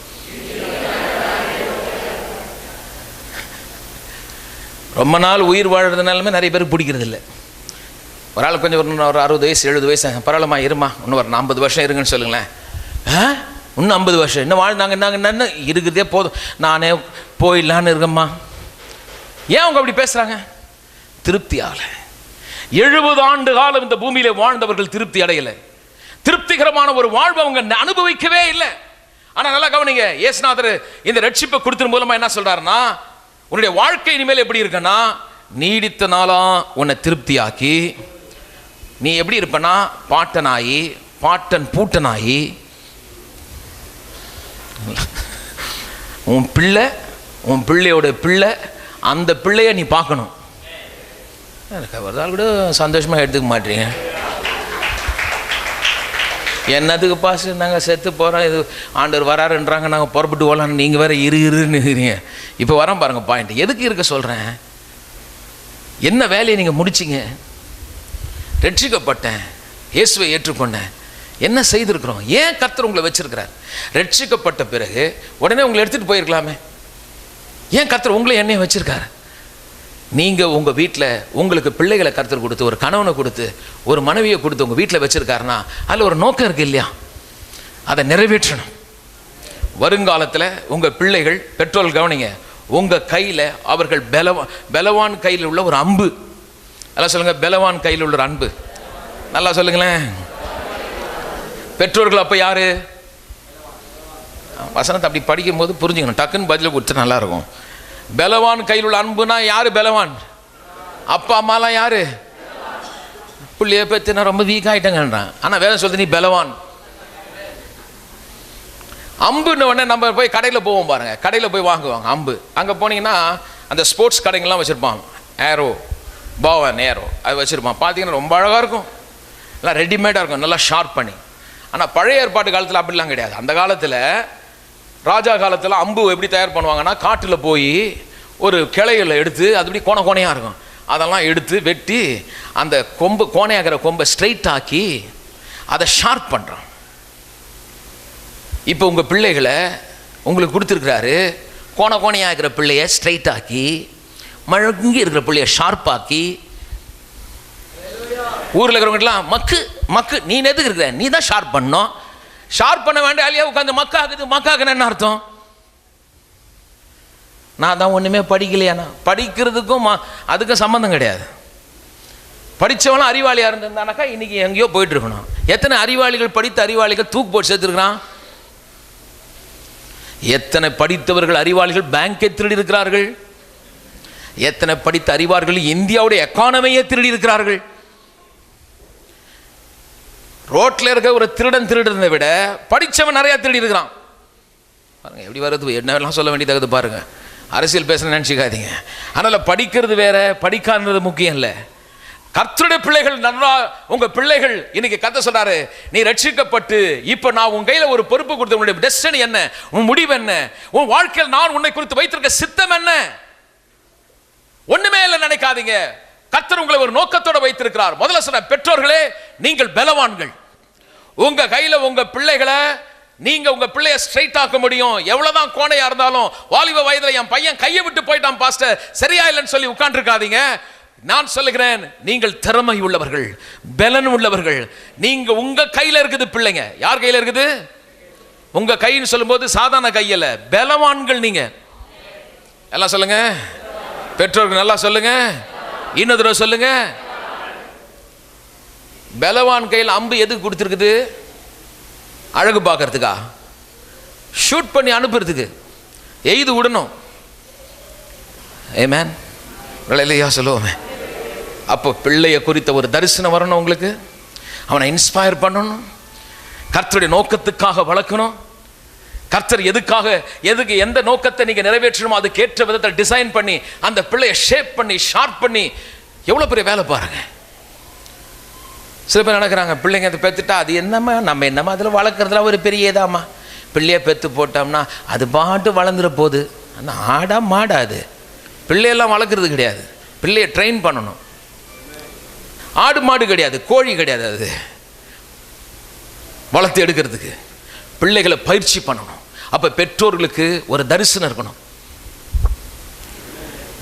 ரொம்ப நாள் உயிர் வாழ்றதுனாலுமே நிறைய பேருக்கு பிடிக்கிறது இல்லை. ஒரு ஆள் கொஞ்சம் ஒரு 60 வயசு 70 வயசு பரவாயில்லமா இருமா, இன்னும் ஒரு 50 வருஷம் இருங்கன்னு சொல்லுங்களேன். இன்னும் 50 வருஷம் இன்னும் வாழ்ந்தாங்க, என்ன இருக்குதே போதும், நானே போயிடலான்னு இருக்கம்மா. ஏன் அவங்க அப்படி பேசுறாங்க? திருப்தி ஆகல. 70 ஆண்டு காலம் இந்த பூமியிலே வாழ்ந்தவர்கள் திருப்தி அடையலை. திருப்திகரமான ஒரு வாழ்வை அவங்க அனுபவிக்கவே இல்லை. ஆனா நல்லா கவனிங்க, இயேசுநாதர் இந்த ரட்சிப்பை கொடுத்தது மூலமா என்ன சொல்றாருன்னா, உன்னுடைய வாழ்க்கை இனிமேல் எப்படி இருக்குன்னா, நீடித்த நாளா உன்னை திருப்தியாக்கி நீ எப்படி இருப்பனா, பாட்டனாயி பாட்டன் பூட்டனாயி உன் பிள்ளை, உன் பிள்ளையோட பிள்ளை, அந்த பிள்ளைய நீ பார்க்கணும். கூட சந்தோஷமாக எடுத்துக்க மாட்டீங்க. என்னதுக்கு பாஸ் நாங்கள் செத்து போகிறோம், இது ஆண்டவர் வராருன்றாங்க, நாங்கள் புறப்பட்டு போகலான்னு நீங்கள் வேறு இருன்னு இருக்கிறீங்க. இப்போ வரோம் பாருங்க பாயிண்ட். எதுக்கு இருக்க சொல்கிறேன்? என்ன வேலையை நீங்கள் முடிச்சிங்க? ரட்சிக்கப்பட்டேன், இயேசுவை ஏற்றுக்கொண்டேன், என்ன செய்திருக்கிறோம்? ஏன் கர்த்தர் உங்களை வச்சிருக்கிறார்? ரட்சிக்கப்பட்ட பிறகு உடனே உங்களை எடுத்துகிட்டு போயிருக்கலாமே. ஏன் கர்த்தர் உங்களை என்னையும் வச்சிருக்காரு? நீங்கள் உங்கள் வீட்டில் உங்களுக்கு பிள்ளைகளை கர்த்தர் கொடுத்து, ஒரு கணவனை கொடுத்து, ஒரு மனைவியை கொடுத்து உங்கள் வீட்டில் வச்சுருக்காருன்னா அதில் ஒரு நோக்கம் இருக்குது இல்லையா? அதை நிறைவேற்றணும். வருங்காலத்தில் உங்கள் பிள்ளைகள், பெற்றோர்கள் கவனிங்க, உங்கள் கையில் அவர்கள் பலவான் கையில் உள்ள ஒரு அம்பு. நல்லா சொல்லுங்கள், பலவான் கையில் உள்ள ஒரு அன்பு. நல்லா சொல்லுங்களேன். பெற்றோர்கள் அப்போ யார்? வசனத்தை அப்படி படிக்கும்போது புரிஞ்சுக்கணும், டக்குன்னு பதில் கொடுத்தா நல்லாயிருக்கும். பலவான் கையில் உள்ள அன்புனா யாரு? பலவான். அப்பா அம்மாலாம் யாரு? பிள்ளைய பற்றி நான் ரொம்ப வீக் ஆகிட்டேங்கன்றான். ஆனால் வேதம் சொல்லுது நீ பலவான். அம்புன்னு உடனே நம்ம போய் கடையில் போவோம் பாருங்க, கடையில் போய் வாங்குவாங்க அம்பு. அங்கே போனீங்கன்னா அந்த ஸ்போர்ட்ஸ் கடைங்கள்லாம் வச்சுருப்பான், ஏரோ பாவன் ஏரோ அது வச்சுருப்பான். பார்த்தீங்கன்னா ரொம்ப அழகாக இருக்கும், எல்லாம் ரெடிமேடாக இருக்கும், நல்லா ஷார்ப் பண்ணி. ஆனால் பழைய ஏற்பாட்டு காலத்தில் அப்படிலாம் கிடையாது. அந்த காலத்தில் ராஜா காலத்தில் அம்பு எப்படி தயார் பண்ணுவாங்கன்னா, காட்டில் போய் ஒரு கிளையில் எடுத்து அது இப்படி கோணையாக இருக்கும், அதெல்லாம் எடுத்து வெட்டி அந்த கொம்பு கோணையாகிற கொம்பை ஸ்ட்ரைட் ஆக்கி அதை ஷார்ப் பண்ணுறான். இப்போ உங்கள் பிள்ளைகளை உங்களுக்கு கொடுத்துருக்கிறாரு, கோணையாகிற பிள்ளைய ஸ்ட்ரைட் ஆக்கி, மழங்கி இருக்கிற பிள்ளைய ஷார்ப்பாக்கி. ஊரில் இருக்கிறவங்கலாம் மக்கு மக்கு நீ எதுக்கு இருக்கிற, நீ தான் ஷார்ப் பண்ணோம், ஷார்ப் பண்ண வேண்டிய ஆளியா உட்காந்து மக்காகுது. மக்காக்குன்னு என்ன அர்த்தம்? நான் தான் ஒன்றுமே படிக்கலையாண்ணா. படிக்கிறதுக்கும் அதுக்கும் சம்மந்தம் கிடையாது. படித்தவனும் அறிவாளியாக இருந்திருந்தானாக்கா இன்றைக்கி எங்கேயோ போயிட்டு இருக்கணும். எத்தனை அறிவாளிகள், படித்த அறிவாளிகள் தூக்கு போட்டு சேர்த்துருக்கிறான். எத்தனை படித்தவர்கள் அறிவாளிகள் பேங்கை திருடி இருக்கிறார்கள். எத்தனை படித்த அறிவார்கள் இந்தியாவுடைய எக்கானமியை திருடி இருக்கிறார்கள். ரோட்டில் இருக்க ஒரு திருடன் திருடுறதை விட படித்தவன் நிறையா திருடி இருக்கிறான். பாருங்க எப்படி வருது, என்னெல்லாம் சொல்ல வேண்டியது பாருங்க. அரசியல் பேச நினச்சிக்காதீங்க. அதனால் படிக்கிறது வேற, படிக்காதது முக்கியம் இல்லை. கர்த்தருடைய பிள்ளைகள் நல்லா, உங்கள் பிள்ளைகள் இன்னைக்கு கத்த சொல்றாரு, நீ ரட்சிக்கப்பட்டு இப்போ நான் உன் கையில் ஒரு பொறுப்பு கொடுத்த, உன்னுடைய டெஸ்டினி என்ன, உன் முடிவு என்ன, உன் வாழ்க்கையில் நான் உன்னை குறித்து வைத்திருக்க சித்தம் என்ன, ஒண்ணுமே இல்லை நினைக்காதீங்க. கர்த்தர் உங்களை ஒரு நோக்கத்தோடு வைத்திருக்கிறார். முதல்ல சொன்ன பெற்றோர்களே, நீங்கள் பலவான்கள். உங்க கையில உங்க பிள்ளைகளை நீங்க உங்க பிள்ளைய ஸ்ட்ரைட் ஆக்க முடியும். எவ்வளவுதான் கோணையா இருந்தாலும், வாலிப வயதுல என் பையன் கையை விட்டு போயிட்டான் பாஸ்டர், சரியா இல்லைன்னு சொல்லி உட்கார்ந்து இருக்காதீங்க. நான் சொல்லுகிறேன், நீங்கள் திறமை உள்ளவர்கள், பலன் உள்ளவர்கள். நீங்க உங்க கையில இருக்குது பிள்ளைங்க. யார் கையில இருக்குது? உங்க கைன்னு சொல்லும்போது சாதாரண கையில, பலவான்கள் நீங்க. எல்லாம் சொல்லுங்க, பெற்றோர்கள் நல்லா சொல்லுங்க, இன்னொரு தடவை சொல்லுங்க. பலவான் கையில் அம்பு எதுக்கு கொடுத்துருக்குது? அழகு பார்க்கறதுக்கா? ஷூட் பண்ணி அனுப்புறதுக்கு, எய்து விடணும். ஆமென். இல்லையா சொல்லுவோமே. அப்போ பிள்ளைய குறித்த ஒரு தரிசனம் வரணும் உங்களுக்கு. அவனை இன்ஸ்பயர் பண்ணணும், கர்த்தருடைய நோக்கத்துக்காக வளர்க்கணும். கர்த்தர் எதுக்காக, எதுக்கு, எந்த நோக்கத்தை நீங்க நிறைவேற்றணுமோ அதுக்கு ஏற்ற விதத்தில் டிசைன் பண்ணி அந்த பிள்ளைய ஷேப் பண்ணி ஷார்ப் பண்ணி. எவ்வளவு பெரிய வேலை பாருங்க. சில பேர் நடக்கிறாங்க, பிள்ளைங்க அதை பெற்றுட்டா அது என்னம்மா, நம்ம என்னம்மா அதில் வளர்க்குறதுல ஒரு பெரிய இதாம்மா, பிள்ளைய பெற்று போட்டோம்னா அது பாட்டு வளர்ந்துட போகுது. ஆனால் ஆடா மாடாது, பிள்ளையெல்லாம் வளர்க்குறது கிடையாது, பிள்ளைய ட்ரெயின் பண்ணணும். ஆடு மாடு கிடையாது, கோழி கிடையாது, அது வளர்த்து எடுக்கிறதுக்கு பிள்ளைகளை பயிற்சி பண்ணணும். அப்போ பெற்றோர்களுக்கு ஒரு தரிசனம் இருக்கணும்.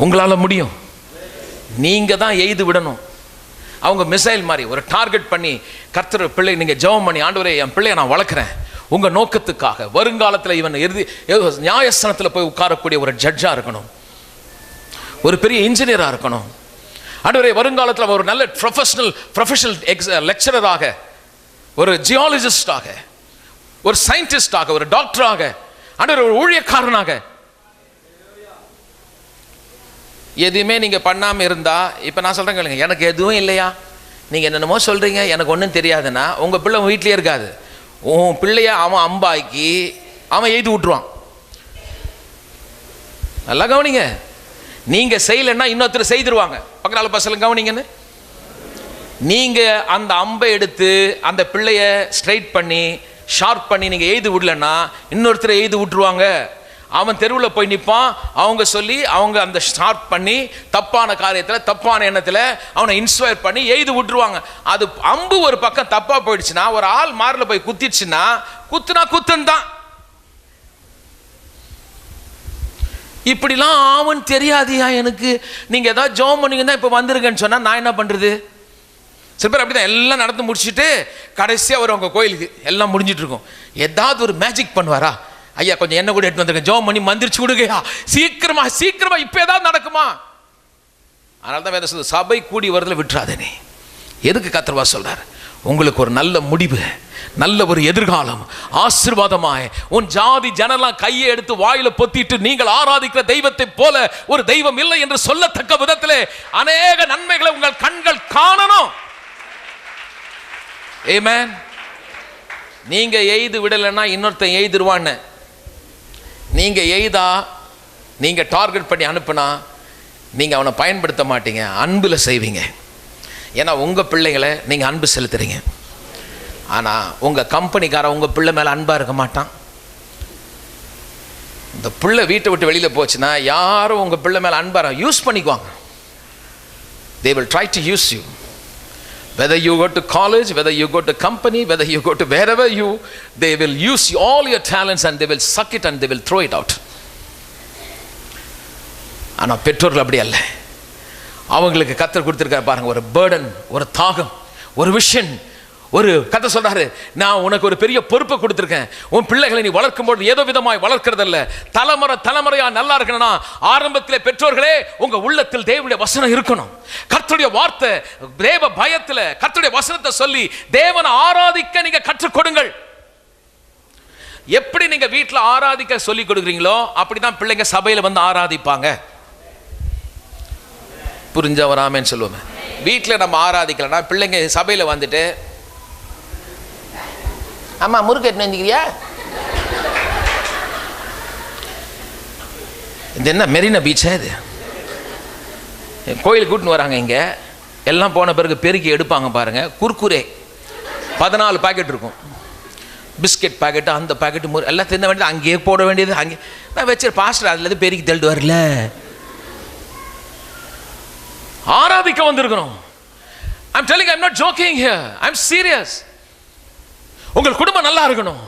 உங்களால் முடியும், நீங்கள் தான் எய்து விடணும். அவங்க மிசைல் மாதிரி ஒரு டார்கெட் பண்ணி, கர்த்தர் பிள்ளை நீங்கள் ஜெபம் பண்ணி, ஆண்டவரே என் பிள்ளையை நான் வளர்க்குறேன் உங்கள் நோக்கத்துக்காக. வருங்காலத்தில் இவன் நியாயஸ்தானத்தில் போய் உட்காரக்கூடிய ஒரு ஜட்ஜாக இருக்கணும், ஒரு பெரிய இன்ஜினியராக இருக்கணும். ஆண்டவரே வருங்காலத்தில் ஒரு நல்ல ப்ரொஃபஷனல் லெக்சரராக, ஒரு ஜியாலஜிஸ்டாக, ஒரு சயின்டிஸ்டாக, ஒரு டாக்டராக, ஆண்டவரே ஒரு ஊழியக்காரனாக. எதுவுமே நீங்கள் பண்ணாமல் இருந்தால், இப்போ நான் சொல்கிறேன் கேளுங்க, எனக்கு எதுவும் இல்லையா, நீங்கள் என்னென்னமோ சொல்கிறீங்க, எனக்கு ஒன்றும் தெரியாதுன்னா உங்கள் பிள்ளை உங்கள் வீட்லேயே இருக்காது. உன் பிள்ளைய அவன் அம்பாக்கி அவன் எய்து விட்டுருவான். நல்லா கவனிங்க. நீங்கள் செய்யலைன்னா இன்னொருத்தர் செய்திருவாங்க. பக்கத்தால் பசங்க கவனிங்கன்னு. நீங்கள் அந்த அம்பை எடுத்து அந்த பிள்ளைய ஸ்ட்ரைட் பண்ணி ஷார்ப் பண்ணி நீங்கள் எய்து விடலன்னா இன்னொருத்தர் எய்து விட்டுருவாங்க. அவன் தெருவில் போய் நிற்பான், அவங்க சொல்லி அவங்க அந்த ஷார்ப் பண்ணி தப்பான காரியத்தில் தப்பான எண்ணத்தில் அவனை இன்ஸ்பயர் பண்ணி எய்து விட்டுருவாங்க. அது அம்பு ஒரு பக்கம் தப்பாக போயிடுச்சுன்னா, ஒரு ஆள் மாரில் போய் குத்திடுச்சுன்னா, குத்துனா குத்துன்னு தான். இப்படிலாம் ஆவன் தெரியாதியா எனக்கு, நீங்கள் ஏதாவது ஜோம் பண்ணிங்கன்னா இப்போ வந்திருக்கேன்னு சொன்னால் நான் என்ன பண்ணுறது? சில பேர் அப்படி தான் எல்லாம் நடந்து முடிச்சுட்டு கடைசியாக வரும் உங்கள் கோயிலுக்கு, எல்லாம் முடிஞ்சிட்டு இருக்கும். ஏதாவது ஒரு மேஜிக் பண்ணுவாரா? ஐயா கொஞ்சம் என்ன கூட எடுத்து வந்திருக்கேன், ஜோம் பண்ணி மந்திரிச்சு கொடுங்கயா, சீக்கிரமா சீக்கிரமா இப்போ ஏதாவது நடக்குமா? அதனால தான் வேத சொல்லுது, சபை கூடி வரதுல விட்டுறாதே. நீ எதுக்கு கர்த்தர் சொல்றாரு? உங்களுக்கு ஒரு நல்ல முடிவு, நல்ல ஒரு எதிர்காலம், ஆசீர்வாதமாய் உன் ஜாதி ஜனலாம் கையை எடுத்து வாயில பொத்திட்டு நீங்கள் ஆராதிக்கிற தெய்வத்தை போல ஒரு தெய்வம் இல்லை என்று சொல்லத்தக்க விதத்திலே அநேக நன்மைகளை உங்கள் கண்கள் காணணும். ஆமென். நீங்க எய்து விடலைன்னா இன்னொருத்தன் எய்துருவான்னு. நீங்க எய்தா, நீங்க டார்கெட் பண்ணி அனுப்புனா நீங்க அவனை பயன்படுத்த மாட்டீங்க, அன்புல செய்வீங்க. ஏன்னா உங்க பிள்ளைகளை நீங்க அன்பு செலுத்துறீங்க. ஆனா உங்க கம்பெனிக்கார உங்க பிள்ளை மேல அன்பா இருக்க மாட்டான். இந்த பிள்ளை வீட்டை விட்டு வெளியில போச்சுன்னா யாரும் உங்க பிள்ளை மேல அன்பா யூஸ் பண்ணிக்குவாங்க. They will try to use you. Whether you go to college, whether you go to company, whether you go to wherever you, they will use all your talents and they will suck it and they will throw it out. ஆனா பெற்றோர்கள் அப்படி அல்ல. அவங்களுக்கு கர்த்தர் கொடுத்திருக்கார் பாருங்க, ஒரு Burton, ஒரு தாகம், ஒரு விஷன். ஒரு கதை சொல்றாரு, நான் உனக்கு ஒரு பெரிய பொறுப்பை கொடுத்திருக்கேன். உன் பிள்ளைகளை நீ வளர்க்கும் போது ஏதோ விதமாய் வளர்க்கிறதல்ல, தலைமுறையா நல்லா இருக்கணும்னா ஆரம்பத்திலே பெற்றோர்களே உங்க உள்ளத்தில் தேவனுடைய வசனம் இருக்கணும். கர்த்தருடைய வார்த்தை, தேவ பயத்துல கர்த்தருடைய வசனத்தை சொல்லி தேவனை ஆராதிக்க நீங்க கற்றுக் கொடுங்கள். எப்படி நீங்க வீட்டுல ஆராதிக்க சொல்லி கொடுக்குறீங்களோ அப்படிதான் பிள்ளைங்க சபையில வந்து ஆராதிப்பாங்க. புரிஞ்ச வராமன்னு சொல்லுவோம். வீட்டில் நம்ம ஆராதிக்கலன்னா பிள்ளைங்க சபையில் வந்துட்டு, அம்மா முறுக்கு எட்டு நினைக்கிறியா, இது என்ன மெரினா பீச்சா, இது கோயிலுக்கு கூட்டின்னு வராங்க. இங்கே எல்லாம் போன பிறகு பெருக்கி எடுப்பாங்க பாருங்க, குர்குரே 14 பாக்கெட் இருக்கும், பிஸ்கெட் பாக்கெட்டு, அந்த பாக்கெட்டு எல்லாம் தின்ன வேண்டியது, அங்கேயே போட வேண்டியது. அங்கே நான் வச்சு பாஸ்டர் அதுலேருந்து பெருக்கி தள்ளிட்டு வரல. ஆராதிக்க வந்திருக்கணும். I'm telling you, I'm not joking here. I'm serious. உங்கள் குடும்பம் நல்லா இருக்கணும்.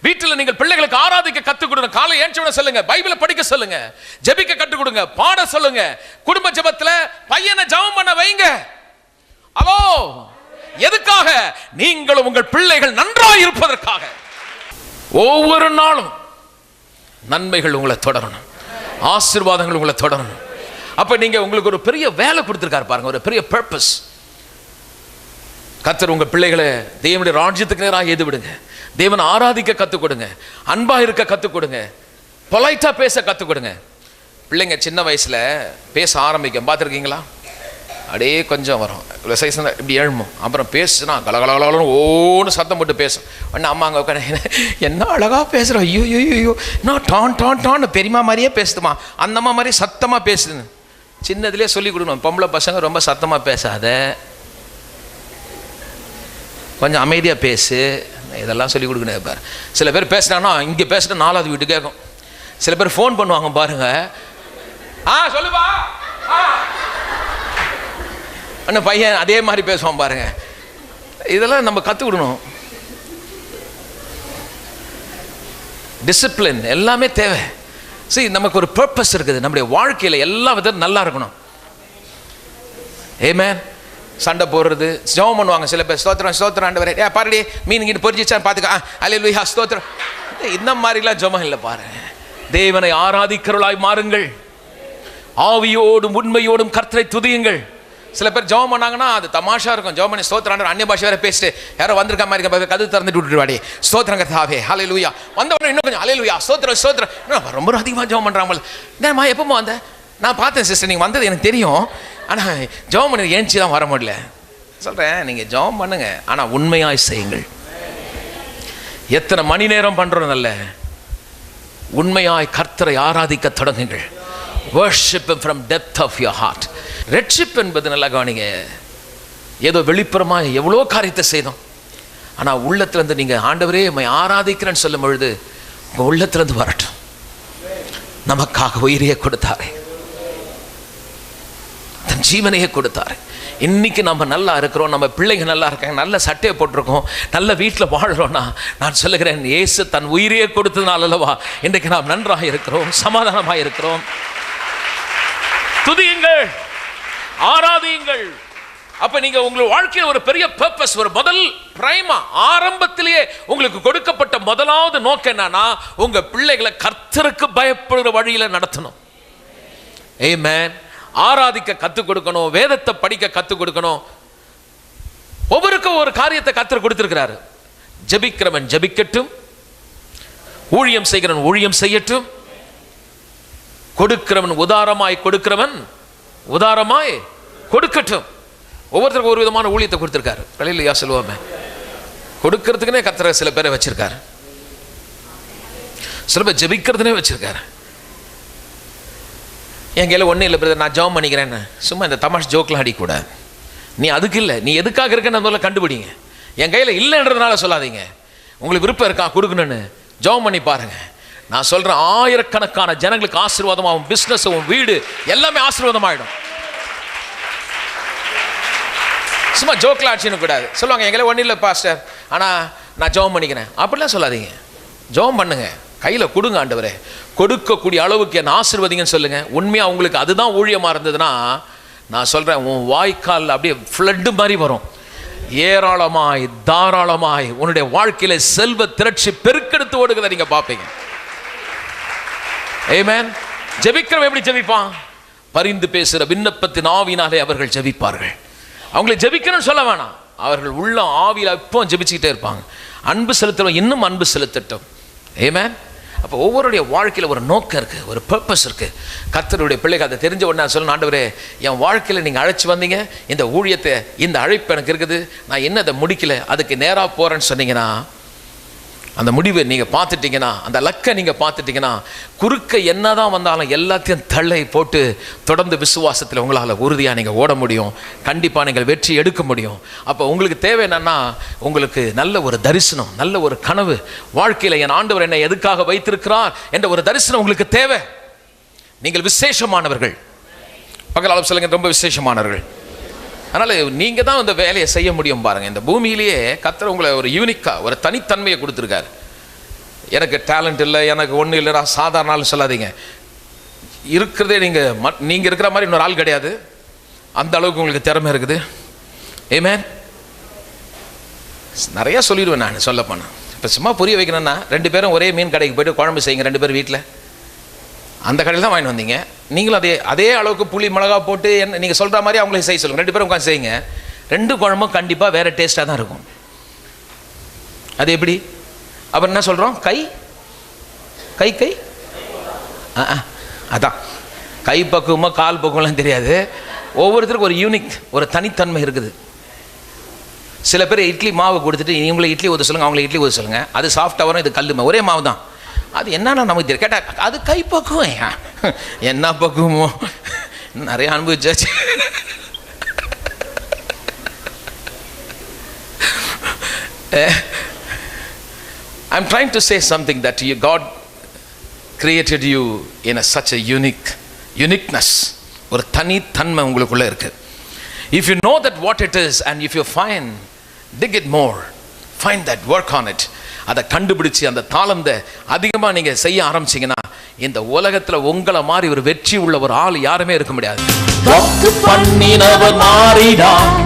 வீட்டில் நீங்கள் பிள்ளைகளுக்கு ஆராதிக்க கற்றுக் கொடுங்க. காலை ஏஞ்சவன சொல்லுங்க, பைபிளை படிக்க சொல்லுங்க, ஜெபிக்க கற்றுக் கொடுங்க, பாட சொல்லுங்க. குடும்ப ஜெபத்தில் பையனை ஜெபம் பண்ண வைங்க. அவோ எதுக்காக? நீங்களும் உங்கள் பிள்ளைகள் நன்றாய் இருப்பதற்காக. ஒவ்வொரு நாளும் நன்மைகள் உங்களை தொடரணும், ஆசீர்வாதங்கள் உங்களை தொடரணும். அப்ப நீங்க உங்களுக்கு ஒரு பெரிய வேலை கொடுத்திருக்காரு பாருங்க, ஒரு பெரிய பர்பஸ். கர்த்தர் உங்க பிள்ளைகளை தேவனுடைய ராஜ்யத்துக்கு நேராக ஏது விடுங்க. தேவனை ஆராதிக்க கற்றுக் கொடுங்க, அன்பா இருக்க கற்றுக் கொடுங்க, பொலைட்டா பேச கற்றுக் கொடுங்க. பிள்ளைங்க சின்ன வயசுல பேச ஆரம்பிக்கும், பார்த்துருக்கீங்களா? அப்படியே கொஞ்சம் வரும், இவ்வளோ சைஸ் இப்படி எழுமும். அப்புறம் பேசுனா கலகலகலன்னு ஓன்னு சத்தம் போட்டு பேசும். உடனே அம்மா அங்கே உட்காந்து, என்ன அழகாக பேசுகிறோம், ஐயோ ஐயோ நான் டான் டான் டான் பெரியமா மாதிரியே பேசுதுமா, அந்தம்மா மாதிரி சத்தமாக பேசுதுன்னு சின்னதுலேயே சொல்லி கொடுக்கணும். பொம்பளை பசங்க ரொம்ப சத்தமாக பேசாத, கொஞ்சம் அமைதியாக பேசு, இதெல்லாம் சொல்லி கொடுக்கணும். பாரு, சில பேர் பேசுனாங்கன்னா இங்கே பேசினா 4வது வீட்டு கேட்கும். சில பேர் ஃபோன் பண்ணுவாங்க பாருங்க, சொல்லுப்பா அண்ணன் பையன் அதே மாதிரி பேசுவான் பாருங்க. இதெல்லாம் நம்ம கற்றுக்கிடணும். டிசிப்ளின் எல்லாமே தேவை. சரி, நமக்கு ஒரு பர்பஸ் இருக்குது. நம்முடைய வாழ்க்கையில் எல்லா விதம் நல்லா இருக்கணும். ஆமென். சண்டை போடுறது, ஜெபம் பண்ணுவாங்க சில பேர், ஸ்தோத்திரம் ஸ்தோத்திரம் ஆண்டவரே, பாருடி மீன் கிட்ட பொரிச்சிச்சான்னு பார்த்துக்க, அல்லேலூயா ஸ்தோத்திரம். இந்த மாதிரிலாம் ஜெபம் இல்லை பாருங்க. தேவனை ஆராதிக்கிறவர்களாய் மாறுங்கள், ஆவியோடும் உண்மையோடும் கர்த்தரை துதியுங்கள். சில பேர் ஜெபம் பண்ணாங்கன்னா அது தமாஷா இருக்கும். ஜெபம் பண்ணி ஸ்தோத்திரம் ஆண்டவர் அந்நிய பாஷை வேற பேசிட்டு யாரோ வந்திருக்க மாதிரி கதவு திறந்துட்டு விட்டுருவாடி, ஸ்தோத்திரம் கர்த்தாவே ஹல்லேலூயா. வந்தவொடனே இன்னும் கொஞ்சம் ஹல்லேலூயா ஸ்தோத்திரம் ஸ்தோத்திரம். ரொம்ப அதிகமாக ஜெபம் பண்ணுறாங்க. என்னம்மா எப்போ வந்த? நான் பார்த்தேன் சிஸ்டர், நீங்கள் வந்தது எனக்கு தெரியும், ஆனால் ஜெபம் பண்ணி ஏஞ்சி தான் வர முடியல. சொல்கிறேன், நீங்கள் ஜெபம் பண்ணுங்க, ஆனால் உண்மையாய் செய்யுங்கள். எத்தனை மணி நேரம் பண்ணுறோம், நல்ல உண்மையாய் கர்த்தரை ஆராதிக்க தொடங்குங்கள். Worship him from depth of your heart. ரெட்ஷிப் என்பது நல்லா கவனிங்க. ஏதோ வெளிப்புறமாக எவ்வளோ காரியத்தை செய்தோம், ஆனால் உள்ளத்திலேருந்து நீங்கள் ஆண்டவரே உம்மை ஆராதிக்கிறேன்னு சொல்லும் பொழுது உங்கள் உள்ளத்திலேருந்து வரட்டும். நமக்காக உயிரையே கொடுத்தாரு, தன் ஜீவனையே கொடுத்தாரு. இன்னைக்கு நம்ம நல்லா இருக்கிறோம், நம்ம பிள்ளைங்க நல்லா இருக்காங்க, நல்ல சட்டையை போட்டிருக்கோம், நல்ல வீட்டில் வாழ்கிறோன்னா நான் சொல்லுகிறேன், இயேசு தன் உயிரையே கொடுத்ததுனால அல்லவா இன்றைக்கு நாம் நன்றாக இருக்கிறோம், சமாதானமாக இருக்கிறோம். துதியுங்கள், ஆராதியுங்கள். அப்ப நீங்க உங்கள் வாழ்க்கையில் ஒரு பெரிய பர்பஸ், ஒரு முதல் பிரைமா ஆரம்பத்திலேயே உங்களுக்கு கொடுக்கப்பட்ட முதலாவது நோக்கம் என்னன்னா, உங்க பிள்ளைகளை கர்த்தருக்கு பயப்படுற வழியில நடத்தணும். ஆமென். ஆராதிக்க கற்றுக் கொடுக்கணும், வேதத்தை படிக்க கற்றுக் கொடுக்கணும். ஒவ்வொருக்கும் ஒரு காரியத்தை கர்த்தர் கொடுத்திருக்கிறாரு. ஜெபிக்கிறவன் ஜெபிக்கட்டும், ஊழியம் செய்கிறவன் ஊழியம் செய்யட்டும், கொடுக்கிறவன் உதாரமாய் கொடுக்கிறவன் உதாரமாய் கொடுக்கட்டும். ஒவ்வொருத்தருக்கும் ஒரு விதமான ஊழியத்தை கொடுத்திருக்காரு. ஹல்லேலூயா சொல்லுவோமே. கொடுக்கறதுக்குனே கர்த்தர் சில பேரை வச்சிருக்காரு, சில பேர் ஜெபிக்கிறதுனே வச்சிருக்காரு. என் கையில் ஒன்றும் இல்லை பிரதர், நான் ஜெபம் பண்ணிக்கிறேன்னு சும்மா இந்த தமாஷ் ஜோக்கெலாம் அடிக்கூடாது. நீ அதுக்கு இல்லை, நீ எதுக்காக இருக்கன்னு முதல்ல கண்டுபிடிங்க. என் கையில் இல்லைன்றதுனால சொல்லாதீங்க. உங்களுக்கு விருப்பம் இருக்கா கொடுக்கணுன்னு ஜெபம் பண்ணி பாருங்க. நான் சொல்கிறேன், ஆயிரக்கணக்கான ஜனங்களுக்கு ஆசீர்வாதமாகும், பிஸ்னஸும் வீடு எல்லாமே ஆசீர்வாதமாகிடும். சும்மா ஜோக்கில் ஆட்சின்னு கூடாது. சொல்லுவாங்க எங்களை ஒன்றும் இல்லை பாஸ்டர், ஆனால் நான் ஜெபம் பண்ணிக்கிறேன் அப்படிலாம் சொல்லாதீங்க. ஜெபம் பண்ணுங்க, கையில் கொடுங்க. ஆண்டவரே கொடுக்கக்கூடிய அளவுக்கு என்ன ஆசீர்வதிங்கன்னு சொல்லுங்க. உண்மையாக உங்களுக்கு அதுதான் ஊழியமாக இருந்ததுன்னா நான் சொல்கிறேன், உன் வாய்க்கால் அப்படியே ஃப்ளட்டு மாதிரி வரும். ஏராளமாய் தாராளமாய் உன்னுடைய வாழ்க்கையில செல்வ திரட்சி பெருக்கெடுத்து ஓடுகிறத நீங்க பார்ப்பீங்க. ஆமென். ஜெபிக்கிறவன் எப்படி ஜெபிப்பான்? பரிந்து பேசுகிற விண்ணப்பத்தின் ஆவினாலே அவர்கள் ஜெபிப்பார்கள். அவங்களை ஜெபிக்கணும்னு சொல்ல வேணாம், அவர்கள் உள்ள ஆவியில் எப்போ ஜெபிச்சுக்கிட்டே இருப்பாங்க. அன்பு செலுத்தணும், இன்னும் அன்பு செலுத்தட்டும். ஆமென். அப்போ ஒவ்வொருடைய வாழ்க்கையில் ஒரு நோக்கம் இருக்குது, ஒரு பர்பஸ் இருக்குது. கர்த்தருடைய பிள்ளைகள் அதை தெரிஞ்ச உடனே சொல்லணும், ஆண்டவரே என் வாழ்க்கையில் நீங்கள் அழைச்சி வந்தீங்க, இந்த ஊழியத்தை, இந்த அழைப்பு எனக்கு இருக்குது, நான் என்ன அதை முடிக்கல, அதுக்கு நேராக போகிறேன்னு சொன்னீங்கன்னா, அந்த முடிவை நீங்கள் பார்த்துட்டிங்கன்னா, அந்த லக்கை நீங்கள் பார்த்துட்டிங்கன்னா, குறுக்க என்ன தான் வந்தாலும் எல்லாத்தையும் தள்ளை போட்டு தொடர்ந்து விசுவாசத்தில் உங்களால் உறுதியாக நீங்கள் ஓட முடியும். கண்டிப்பாக நீங்கள் வெற்றி எடுக்க முடியும். அப்போ உங்களுக்கு தேவை என்னன்னா, உங்களுக்கு நல்ல ஒரு தரிசனம், நல்ல ஒரு கனவு, வாழ்க்கையில் என் ஆண்டவர் என்னை எதுக்காக வைத்திருக்கிறார் என்ற ஒரு தரிசனம் உங்களுக்கு தேவை. நீங்கள் விசேஷமானவர்கள். பக்கத்தில் சொல்லுங்க, ரொம்ப விசேஷமானவர்கள். அதனால் நீங்கள் தான் இந்த வேலையை செய்ய முடியும். பாருங்கள், இந்த பூமியிலேயே கர்த்தர் உங்களை ஒரு யூனிக்காக ஒரு தனித்தன்மையை கொடுத்துருக்காரு. எனக்கு டேலண்ட் இல்லை, எனக்கு ஒன்றும் இல்லை, நான் சாதாரண ஆள் சொல்லாதீங்க. இருக்கிறதே நீங்கள் இருக்கிற மாதிரி இன்னொரு ஆள் கிடையாது. அந்த அளவுக்கு உங்களுக்கு திறமை இருக்குது. ஆமென். நிறையா சொல்லிடுவேன் நான் சொல்ல போனேன். இப்போ சும்மா புரிய வைக்கணும்னா, 2 பேரும் ஒரே மீன் கடைக்கு போய்ட்டு குழம்பு செய்யுங்க, 2 பேரும் வீட்டில் அந்த கடையில் தான் வாங்கிட்டு வந்தீங்க. நீங்களும் அதே அளவுக்கு புளி மிளகா போட்டு என்ன நீங்கள் சொல்கிற மாதிரி அவங்களே செய்ய சொல்லுங்கள். 2 பேரும் உட்காந்து செய்யுங்க. 2 குழம்பும் கண்டிப்பாக வேறு டேஸ்ட்டாக தான் இருக்கும். அது எப்படி? அப்புறம் என்ன சொல்கிறோம்? கை கை கை அதான் கை பக்குவமாக கால் பக்குவம்லாம் தெரியாது. ஒவ்வொருத்தருக்கும் ஒரு யூனிக், ஒரு தனித்தன்மை இருக்குது. சில பேர் இட்லி மாவு கொடுத்துட்டு இவங்களை இட்லி ஊற்ற சொல்லுங்கள், அவங்களை இட்லி ஊற்ற சொல்லுங்கள். அது சாஃப்டாக வரும், இது கல் ஒரே மாவு தான். அது என்னன்னா நமக்கு தெரியும். கேட்டால் அது கை பக்குவம். என்ன பக்குவமோ நிறைய அனுபவிச்சாச்சு. I'm trying to say something that God created you in such a uniqueness. ஒரு தனித்தன்மை உங்களுக்குள்ள இருக்கு. If you know that what it is and if you dig it more, find that, work on it. அதை கண்டுபிடிச்சு அந்த தாளத்தை அதிகமாக நீங்கள் செய்ய ஆரம்பிச்சிங்கன்னா, இந்த உலகத்தில் உங்களை மாதிரி ஒரு வெற்றி உள்ள ஒரு ஆள் யாருமே இருக்க முடியாது. வாக்கு பண்ணினவர் மாறினார்,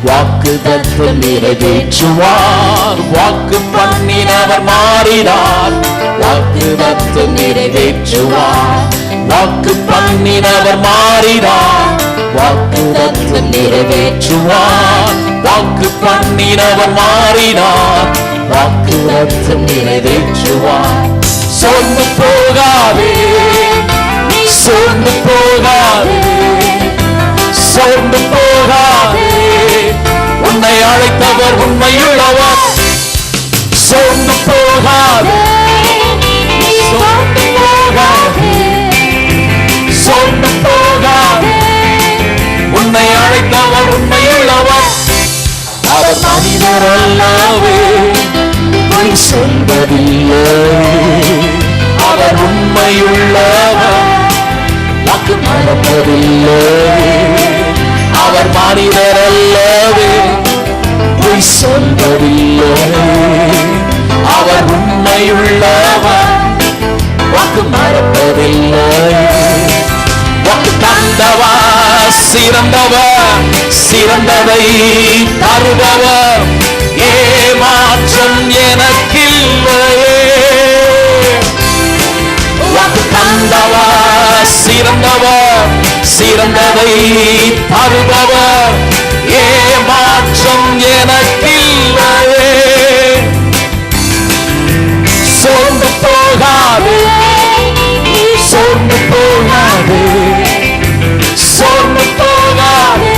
வாக்குத்தத்தம் நிறைவேற்றுவார். வாக்கு பண்ணினவர் மாறினார், வாக்குத்தத்தம் நிறைவேற்றுவார். வாக்கு பண்ணினவர் மாறினார், வாக்குத்தத்தம் நிறைவேற்றுவார். வாக்கு பண்ணினவர் மாறினார், வாக்குத்தத்தம் நிறைவேற்றுவார். சோர்ந்து போகாதே, சோர்ந்து போகாதே, சோர்ந்து போகாதே, உன்னை அழைத்தவர் உண்மையுள்ளவர். சோர்ந்து போகாதே, சோர்ந்து போகாதே, சோர்ந்து போகாதே, உன்னை அழைத்தவர் உண்மையுள்ளவர். அவர் மனிதர் அல்லவே, பொய் சொல்வதில்லை. அவர் உண்மையுள்ளவர், வாக்கு மறப்பதில்லை. அவர் மனிதர் அல்லவே, பொய் சொல்வதில்லை. அவர் உண்மையுள்ளவர், வாக்கு மறப்பதில்லை. வாக்கு தந்தவர் சிறந்தவர், சிறந்ததை தருபவர். ஏமாற்றம் எனக்கில்லையே. வாக்கு தந்தவர் சிறந்தவர், சிறந்ததை தருபவர். ஏமாற்றம் எனக்கில்லையே. சோர்ந்து போகாதே, சோர்ந்து போகாதே, சோர்ந்து போகாதே,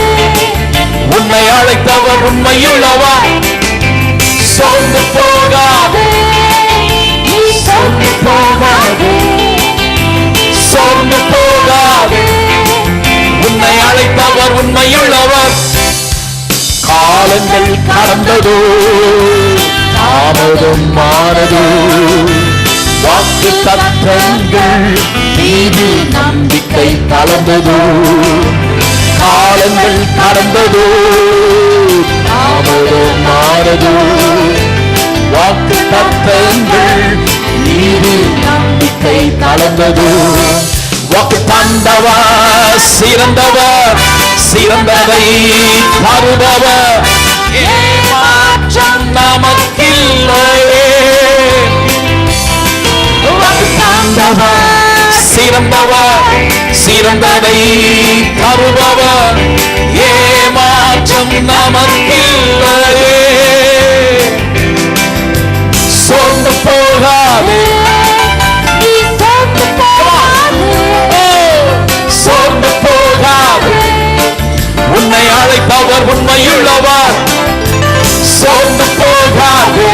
உன்னை அழைத்தவர் உண்மையுள்ளவர். சோர்ந்து கடந்ததோ தாமதம் ஆனதோ வாக்கு தத்தங்கள் மீது நம்பிக்கை கலந்ததோ காலங்கள் கடந்ததோ தாமதம் ஆனதோ வாக்கு தத்தங்கள் மீது நம்பிக்கை கலந்ததோ வாக்கு தந்தவர் சிறந்தவர் சிறந்ததை தருபவர் ஏமாற்றம் நமக்கில்லையே வாக்கு தந்தவர் சிறந்தவர் சிறந்ததை தருபவர் ஏமாற்றம் நமக்கில்லையே சோர்ந்து போகாதே சோர்ந்து போகாதே உன்னை அழைப்பவர் உண்மையுள்ளவர் சோர்ந்து போகாதே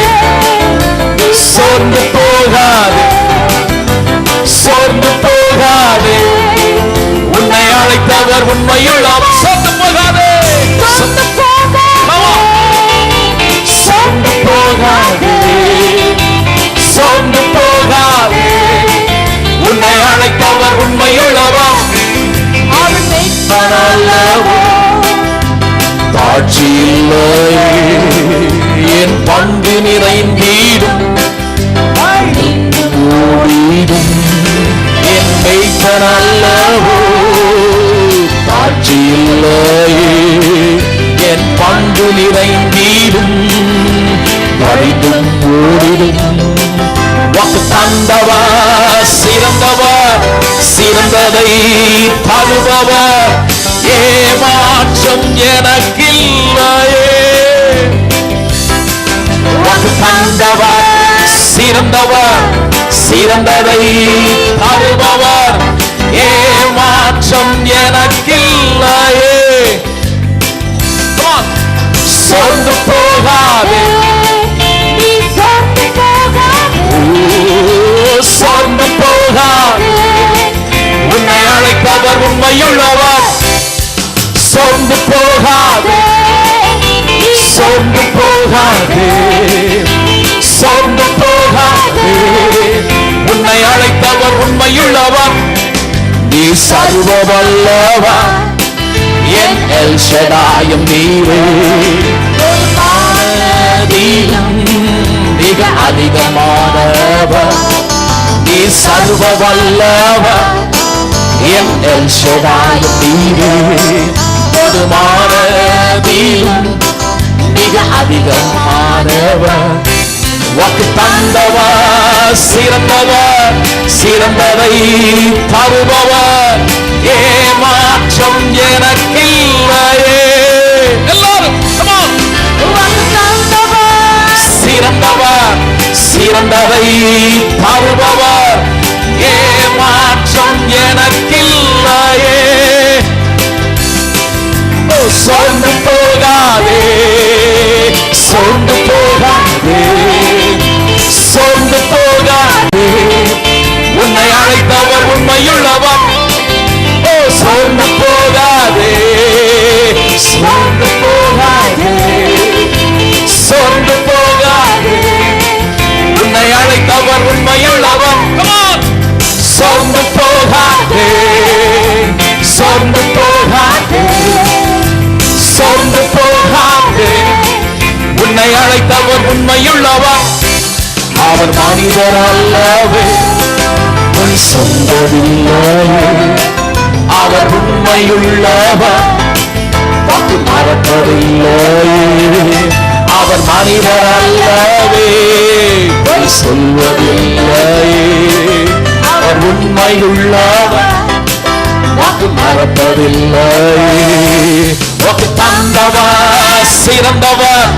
சோர்ந்து போகாதே சோர்ந்து போகாதே உன்னை அழைத்தவர் உண்மையுள்ளவர் சோர்ந்து போகாதே சோர்ந்து போகாதே சோர்ந்து போகாதே உன்னை அழைத்தவர் உண்மையுள்ளவர் தாட்சி இல்லையே என் பங்கு நிறைந்தீடும் ஓடிடும் என் மெய்ப்பன் அல்லவோ தாட்சி இல்லையே என் பங்கு நிறைந்தீடும் வழிடும் ஓடிடும் வாக்கு தந்தவர் சிறந்தவர் சிறந்ததை தருபவர் ஏமாற்றம் எனக்கில்லையே வாக்கு தந்தவர் சிறந்தவர் சிறந்ததை தருபவர் ஏமாற்றம் எனக்கில்லையே சோர்ந்து போகாதே சோர்ந்து போகாதே உன்னை அழைப்பவர் உண்மையுள்ளவர் சோர்ந்து போகாதே சோர்ந்து போகாதே சோர்ந்து போகாதே உன்னை அழைத்தவர் உண்மையுள்ளவர் நீ சர்வ வல்லவர் என் எல் ஷடாயும் நீரே மிக அதிகமானவர் நீ சர்வ வல்லவர் என் எல் ஷடாயும் நீரே போதுமானதிலும் மிக அதிகமானவர் வாக்கு தந்தவர் சிறந்தவர் சிறந்ததை தருபவர் ஏமாற்றம் எனக்கில்லையே எல்லாரும் சிறந்தவர் சிறந்ததை தருபவர் ஏமாற்றம் எனக்கில்லையே சோர்ந்து போகாதே சோர்ந்து போகாதே சோர்ந்து போகாதே உன்னை அழைத்தவர் உண்மையுள்ளவர் சோர்ந்து போகாதே சோர்ந்து போகாதே சோர்ந்து போகாதே உன்னை அழைத்தவர் உண்மையுள்ளவர் சோர்ந்து போகாதே சோர்ந்து போகாதே சோர்ந்து போகாதே உன்னை அழைத்தவர் உண்மையுள்ளவர் அவர் மனிதர் அல்லவே உன் சொந்தமில்லையே அவர் உண்மையுள்ளவர் வாக்கு மறப்பதில்லையே அவர் மனிதர் அல்லவே பொய் சொல்வதில்லையே அவர் உண்மையுள்ளவர் வாக்கு மறப்பதில்லையே வாக்கு தந்தவர் சிறந்தவர்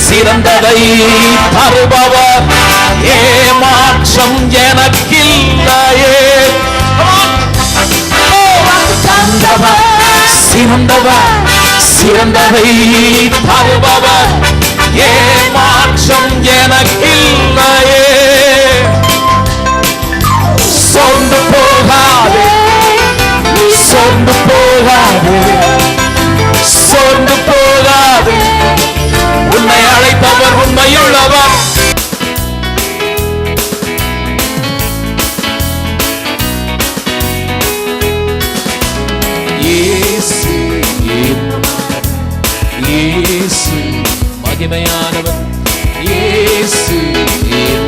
சிறந்ததை தருபவர் ஏமாற்றம் எனக்கில்லையே தந்தவர் சிறந்தவர் சிறந்ததை தருபவர் ஏமாற்றம் எனக்கில்லையே சோர்ந்து போகாதே சோர்ந்து போகாதே சோர்ந்து போகாதே மகிமையானவர் இயேசு என்